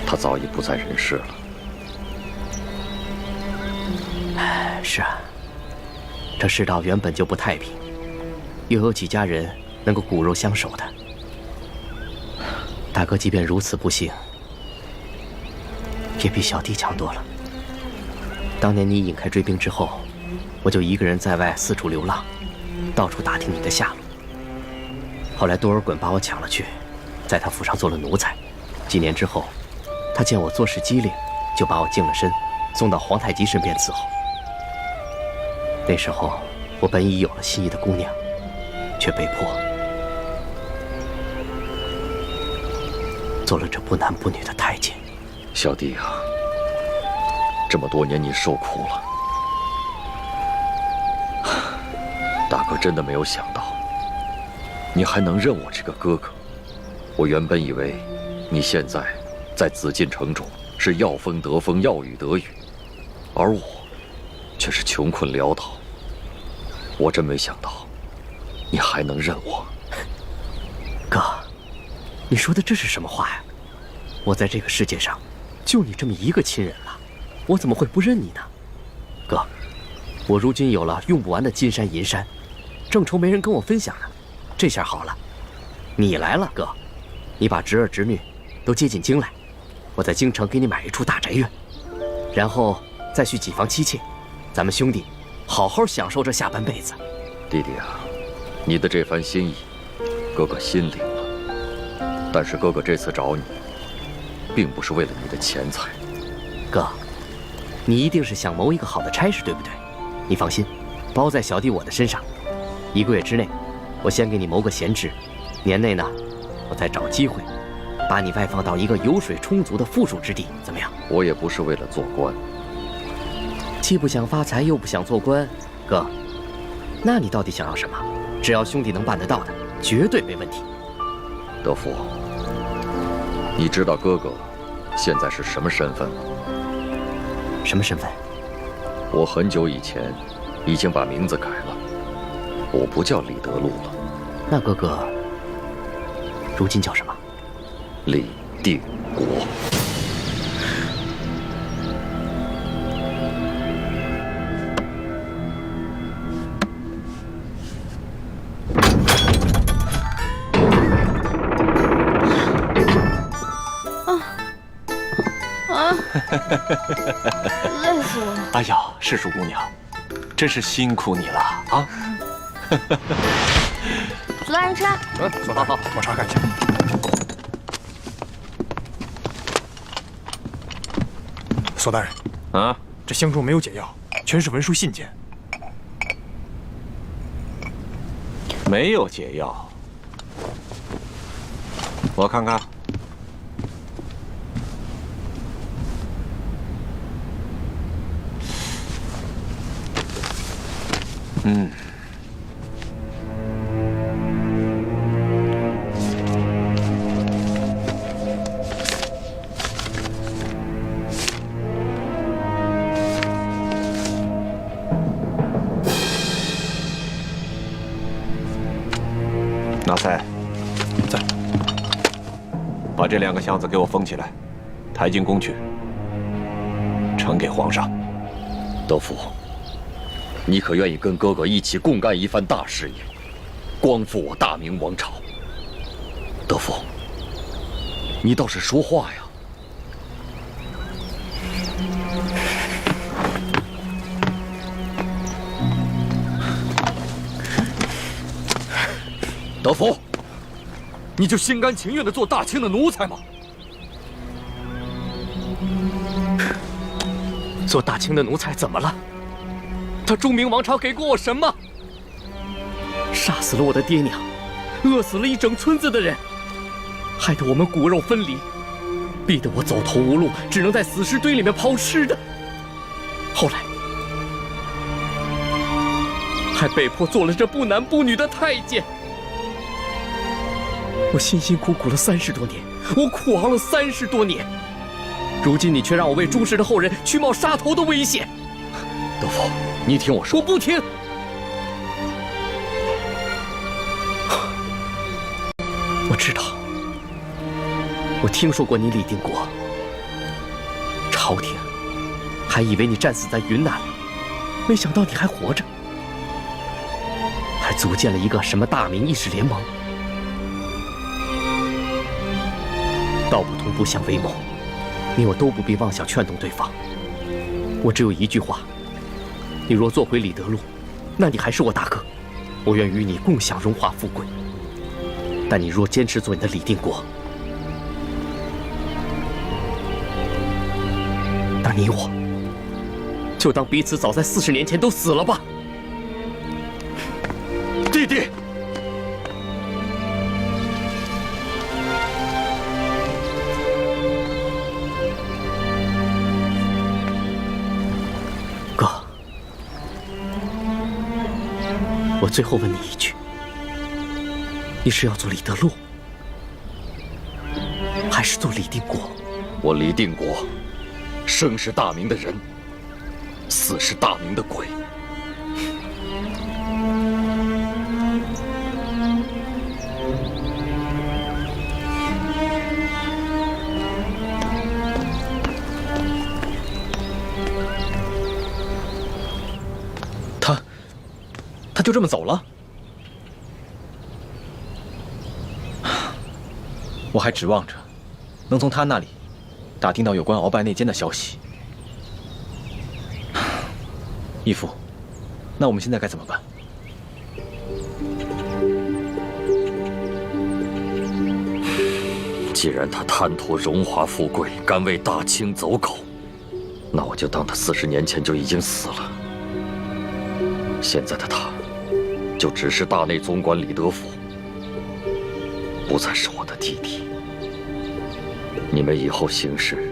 [SPEAKER 12] 她早已不在人世了。
[SPEAKER 7] 是啊，这世道原本就不太平，又有几家人能够骨肉相守的？大哥即便如此不幸，也比小弟强多了。当年你引开追兵之后，我就一个人在外四处流浪，到处打听你的下落。后来多尔衮把我抢了去，在他府上做了奴才。几年之后，他见我做事机灵，就把我净了身，送到皇太极身边伺候。那时候我本已有了心仪的姑娘，却被迫做了这不男不女的太监。
[SPEAKER 12] 小弟啊，这么多年你受苦了。大哥真的没有想到，你还能认我这个哥哥。我原本以为你现在在紫禁城中是要风得风，要雨得雨，而我却是穷困潦倒。我真没想到，你还能认我。
[SPEAKER 7] 哥，你说的这是什么话呀？我在这个世界上，就你这么一个亲人了，我怎么会不认你呢？哥，我如今有了用不完的金山银山，正愁没人跟我分享呢。这下好了，你来了，哥，你把侄儿侄女都接进京来，我在京城给你买一处大宅院，然后再续几房妻妾，咱们兄弟好好享受这下半辈子。
[SPEAKER 12] 弟弟啊，你的这番心意，哥哥心领了。但是哥哥这次找你，并不是为了你的钱财。
[SPEAKER 7] 哥，你一定是想谋一个好的差事，对不对？你放心，包在小弟我的身上。1个月之内，我先给你谋个闲职，年内呢，我再找机会把你外放到一个油水充足的富庶之地，怎么样？
[SPEAKER 12] 我也不是为了做官，
[SPEAKER 7] 既不想发财，又不想做官，哥，那你到底想要什么？只要兄弟能办得到的，绝对没问题。
[SPEAKER 12] 德福，你知道哥哥现在是什么身份吗？
[SPEAKER 7] 什么身份？
[SPEAKER 12] 我很久以前已经把名字改了，我不叫李德禄了。
[SPEAKER 7] 那哥哥如今叫什么？
[SPEAKER 12] 李定国。
[SPEAKER 2] 累死我了！
[SPEAKER 9] 哎呀，世主姑娘，真是辛苦你了啊！
[SPEAKER 2] 苏大人吃。
[SPEAKER 4] 索大，我查看一下。索大人，
[SPEAKER 9] 啊，
[SPEAKER 4] 这箱中没有解药，全是文书信件。
[SPEAKER 9] 没有解药，我看看。嗯，纳赛，
[SPEAKER 4] 在。
[SPEAKER 9] 把这2个箱子给我封起来，抬进宫去，呈给皇上。
[SPEAKER 12] 德福，你可愿意跟哥哥一起共干一番大事业，光复我大明王朝？德福，你倒是说话呀！德福，你就心甘情愿地做大清的奴才吗？
[SPEAKER 7] 做大清的奴才怎么了？他中明王朝给过我什么？杀死了我的爹娘，饿死了一整村子的人，害得我们骨肉分离，逼得我走投无路，只能在死尸堆里面刨吃的。后来还被迫做了这不男不女的太监。我辛辛苦苦了30多年，我苦熬了30多年，如今你却让我为朱氏的后人去冒杀头的危险。
[SPEAKER 12] 德福，你听我说。
[SPEAKER 7] 我不听。我知道，我听说过你李定国，朝廷还以为你战死在云南了，没想到你还活着，还组建了一个什么大明义士联盟。道不同不相为谋，你我都不必妄想劝动对方。我只有一句话：你若做回李德禄，那你还是我大哥，我愿与你共享荣华富贵。但你若坚持做你的李定国，那你我就当彼此早在40年前都死了吧。
[SPEAKER 12] 弟弟，
[SPEAKER 7] 最后问你一句，你是要做李德禄，还是做李定国？
[SPEAKER 12] 我李定国，生是大明的人，死是大明的鬼。
[SPEAKER 6] 他就这么走了？我还指望着能从他那里打听到有关鳌拜内奸的消息。义父，那我们现在该怎么办？
[SPEAKER 12] 既然他贪图荣华富贵，敢为大清走狗，那我就当他40年前就已经死了。现在的他，就只是大内总管李德福，不再是我的弟弟。你们以后行事，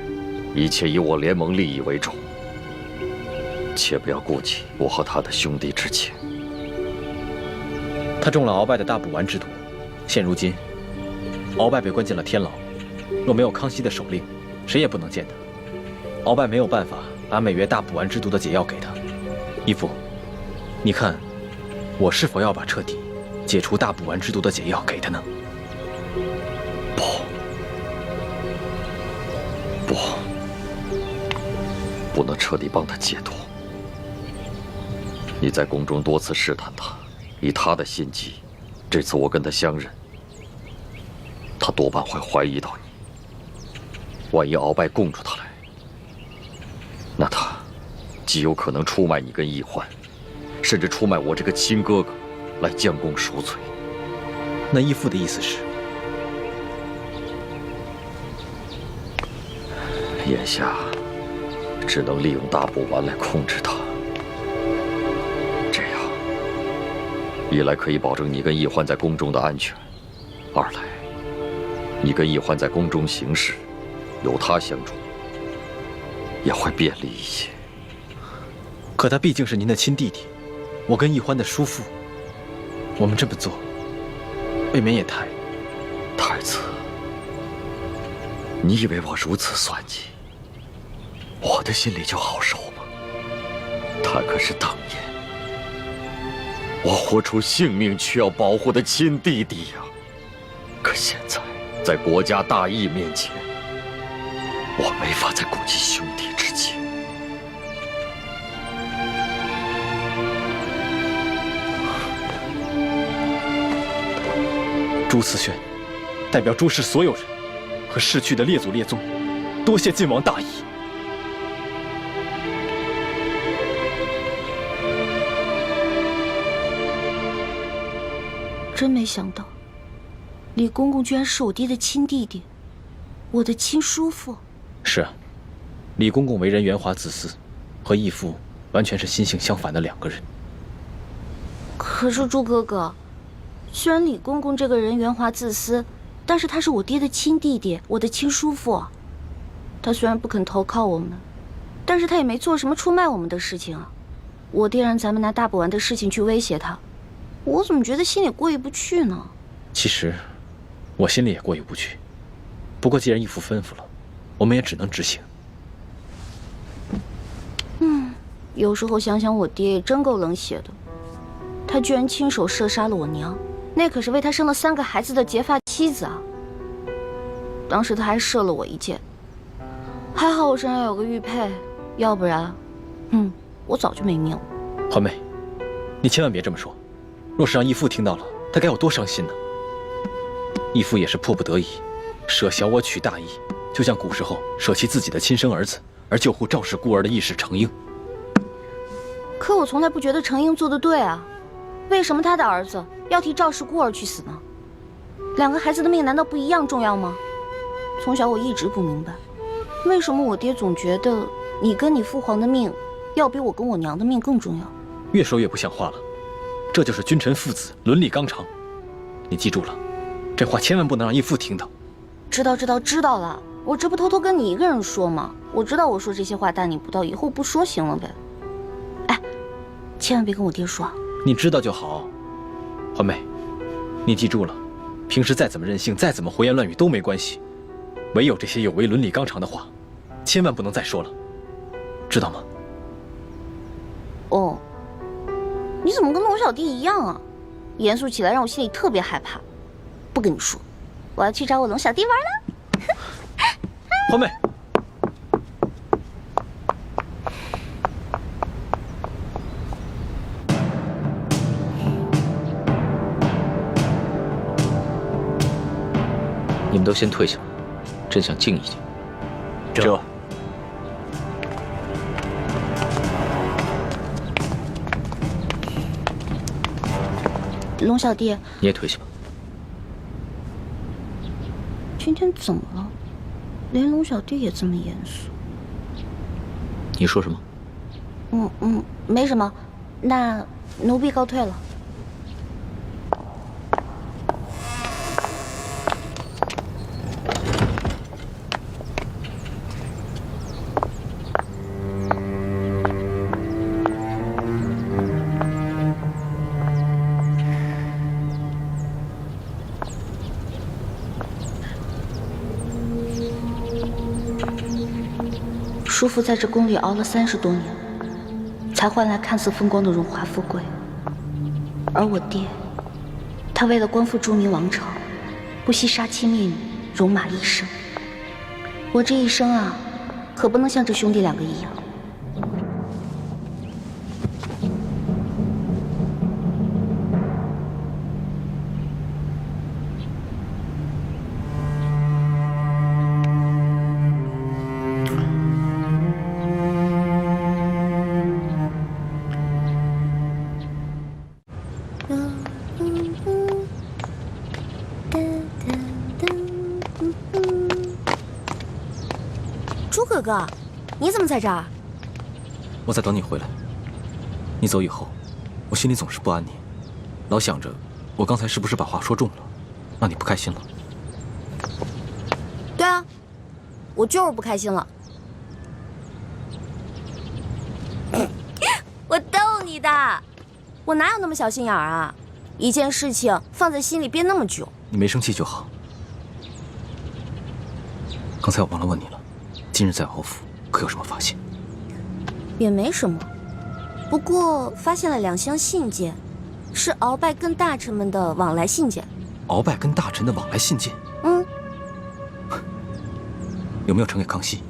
[SPEAKER 12] 一切以我联盟利益为重，切不要顾及我和他的兄弟之情。
[SPEAKER 6] 他中了鳌拜的大补丸之毒，现如今，鳌拜被关进了天牢，若没有康熙的手令，谁也不能见他。鳌拜没有办法把美曰大补丸之毒的解药给他。义父，你看，我是否要把彻底解除大补丸之毒的解药给他呢？
[SPEAKER 12] 不能彻底帮他解脱。你在宫中多次试探他，以他的心机，这次我跟他相认，他多半会怀疑到你。万一鳌拜供出他来，那他极有可能出卖你跟易欢，甚至出卖我这个亲哥哥，来将功赎罪。
[SPEAKER 6] 那义父的意思是？
[SPEAKER 12] 眼下只能利用大补丸来控制他，这样一来可以保证你跟易欢在宫中的安全，二来你跟易欢在宫中行事，有他相助，也会便利一些。
[SPEAKER 6] 可他毕竟是您的亲弟弟，我跟易欢的叔父，我们这么做，未免也太……
[SPEAKER 12] 太子，你以为我如此算计，我的心里就好受吗？他可是当年我豁出性命去要保护的亲弟弟呀！可现在在国家大义面前，我没法再顾及兄弟之情。
[SPEAKER 6] 朱慈轩代表朱氏所有人和逝去的列祖列宗，多谢晋王大义。
[SPEAKER 2] 真没想到，李公公居然是我爹的亲弟弟，我的亲叔父。
[SPEAKER 6] 是啊，李公公为人圆滑自私，和义父完全是心性相反的两个人。
[SPEAKER 2] 可是朱哥哥，虽然李公公这个人圆滑自私，但是他是我爹的亲弟弟，我的亲叔父。他虽然不肯投靠我们，但是他也没做什么出卖我们的事情啊。我爹让咱们拿大补丸的事情去威胁他，我怎么觉得心里过意不去呢？
[SPEAKER 6] 其实，我心里也过意不去。不过既然义父吩咐了，我们也只能执行。
[SPEAKER 2] 有时候想想，我爹也真够冷血的。他居然亲手射杀了我娘，那可是为他生了3个孩子的结发妻子啊！当时他还射了我一箭，还好我身上有个玉佩，要不然，我早就没命了。
[SPEAKER 6] 环妹，你千万别这么说。若是让义父听到了，他该有多伤心呢？义父也是迫不得已，舍小我取大义，就像古时候舍弃自己的亲生儿子而救护赵氏孤儿的义士程婴。
[SPEAKER 2] 可我从来不觉得程婴做得对啊，为什么他的儿子要替赵氏孤儿去死呢？2个孩子的命难道不一样重要吗？从小我一直不明白，为什么我爹总觉得你跟你父皇的命要比我跟我娘的命更重要？
[SPEAKER 6] 越说越不像话了，这就是君臣父子伦理纲常。你记住了，这话千万不能让义父听到。
[SPEAKER 2] 知道了，我这不偷偷跟你一个人说吗？我知道我说这些话大逆不道，以后不说行了呗。哎，千万别跟我爹说啊。
[SPEAKER 6] 你知道就好，欢妹，你记住了，平时再怎么任性，再怎么胡言乱语都没关系，唯有这些有违伦理纲常的话，千万不能再说了，知道吗？
[SPEAKER 2] 哦，你怎么跟龙小弟一样啊？严肃起来让我心里特别害怕。不跟你说，我要去找我龙小弟玩了。
[SPEAKER 6] 欢妹。
[SPEAKER 3] 你们都先退下，朕想静一静。
[SPEAKER 6] 这。
[SPEAKER 2] 龙小弟，
[SPEAKER 3] 你也退下吧。
[SPEAKER 2] 今天怎么了？连龙小弟也这么严肃？
[SPEAKER 3] 你说什么？
[SPEAKER 2] 没什么。那奴婢告退了。叔父在这宫里熬了30多年，才换来看似风光的荣华富贵。而我爹，他为了光复朱明王朝，不惜杀妻灭女，戎马一生。我这一生啊，可不能像这兄弟2个一样。
[SPEAKER 11] 朱哥哥，你怎么在这儿？
[SPEAKER 6] 我在等你回来。你走以后，我心里总是不安宁，老想着我刚才是不是把话说重了，让你不开心了。
[SPEAKER 11] 对啊，我就是不开心了。我逗你的，我哪有那么小心眼儿啊？一件事情放在心里憋那么久。
[SPEAKER 6] 你没生气就好。刚才我忘了问你了，今日在敖府可有什么发现？
[SPEAKER 11] 也没什么，不过发现了2箱信件，是鳌拜跟大臣们的往来信件。
[SPEAKER 6] 鳌拜跟大臣的往来信件？有没有呈给康熙？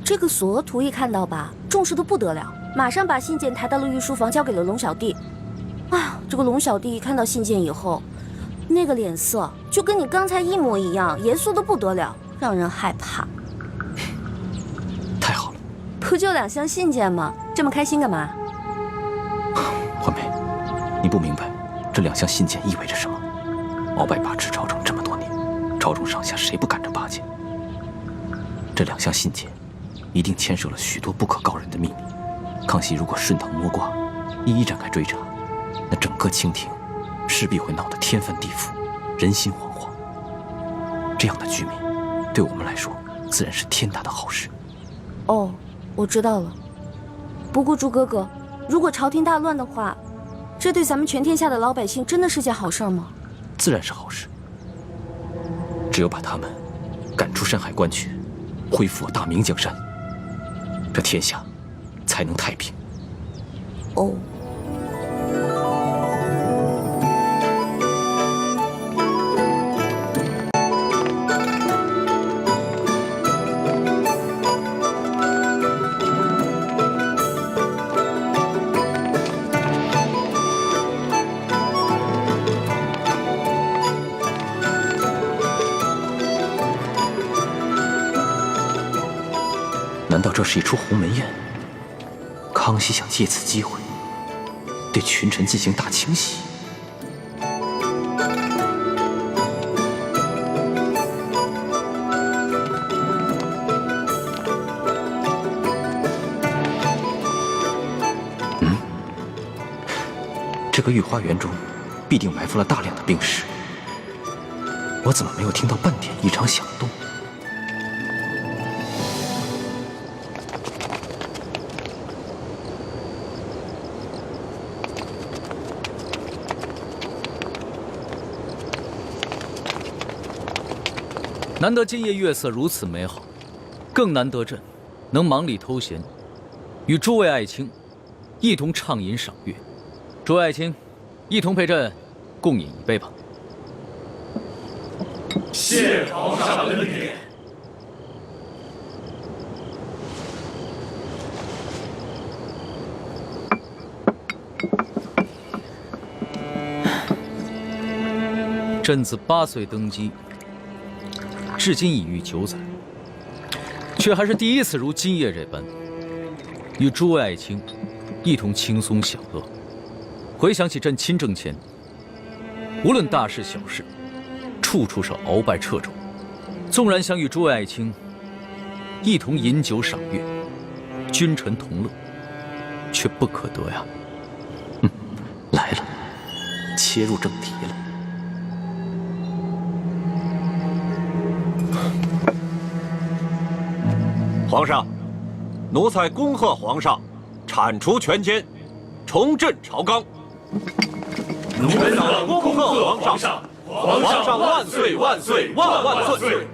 [SPEAKER 11] 这个索额图一看到吧，重视的不得了，马上把信件抬到了御书房，交给了龙小弟。啊，这个龙小弟看到信件以后，那个脸色就跟你刚才一模一样，严肃的不得了，让人害怕。
[SPEAKER 6] 太好了，
[SPEAKER 11] 不就2箱信件吗？这么开心干嘛？
[SPEAKER 6] 欢梅，你不明白这2箱信件意味着什么？鳌拜把持朝政这么多年，朝中上下谁不赶着巴结？这2箱信件一定牵涉了许多不可告人的秘密。康熙如果顺藤摸瓜，一一展开追查，那整个清廷势必会闹得天翻地覆，人心惶惶。这样的局面，对我们来说自然是天大的好事。
[SPEAKER 11] 哦，我知道了。不过朱哥哥，如果朝廷大乱的话，这对咱们全天下的老百姓真的是件好事吗？
[SPEAKER 6] 自然是好事。只有把他们赶出山海关去，恢复大明江山，这天下才能太平。
[SPEAKER 11] 哦。
[SPEAKER 6] 难道这是一出鸿门宴？康熙想借此机会对群臣进行大清洗？这个御花园中必定埋伏了大量的兵士，我怎么没有听到半点异常响动？
[SPEAKER 10] 难得今夜月色如此美好，更难得朕能忙里偷闲，与诸位爱卿一同畅饮赏月。诸位爱卿，一同陪朕共饮一杯吧。
[SPEAKER 14] 谢皇上恩典。
[SPEAKER 10] 朕自8岁登基，至今已逾9载，却还是第一次如今夜这般，与诸位爱卿一同轻松享乐。回想起朕亲政前，无论大事小事，处处是鳌拜掣肘。纵然想与诸位爱卿一同饮酒赏月，君臣同乐，却不可得呀。
[SPEAKER 7] 来了，切入正题了。
[SPEAKER 9] 皇上，奴才恭贺皇上，铲除权奸，重振朝纲。
[SPEAKER 14] 奴才恭贺皇上，皇上万岁万岁万万岁！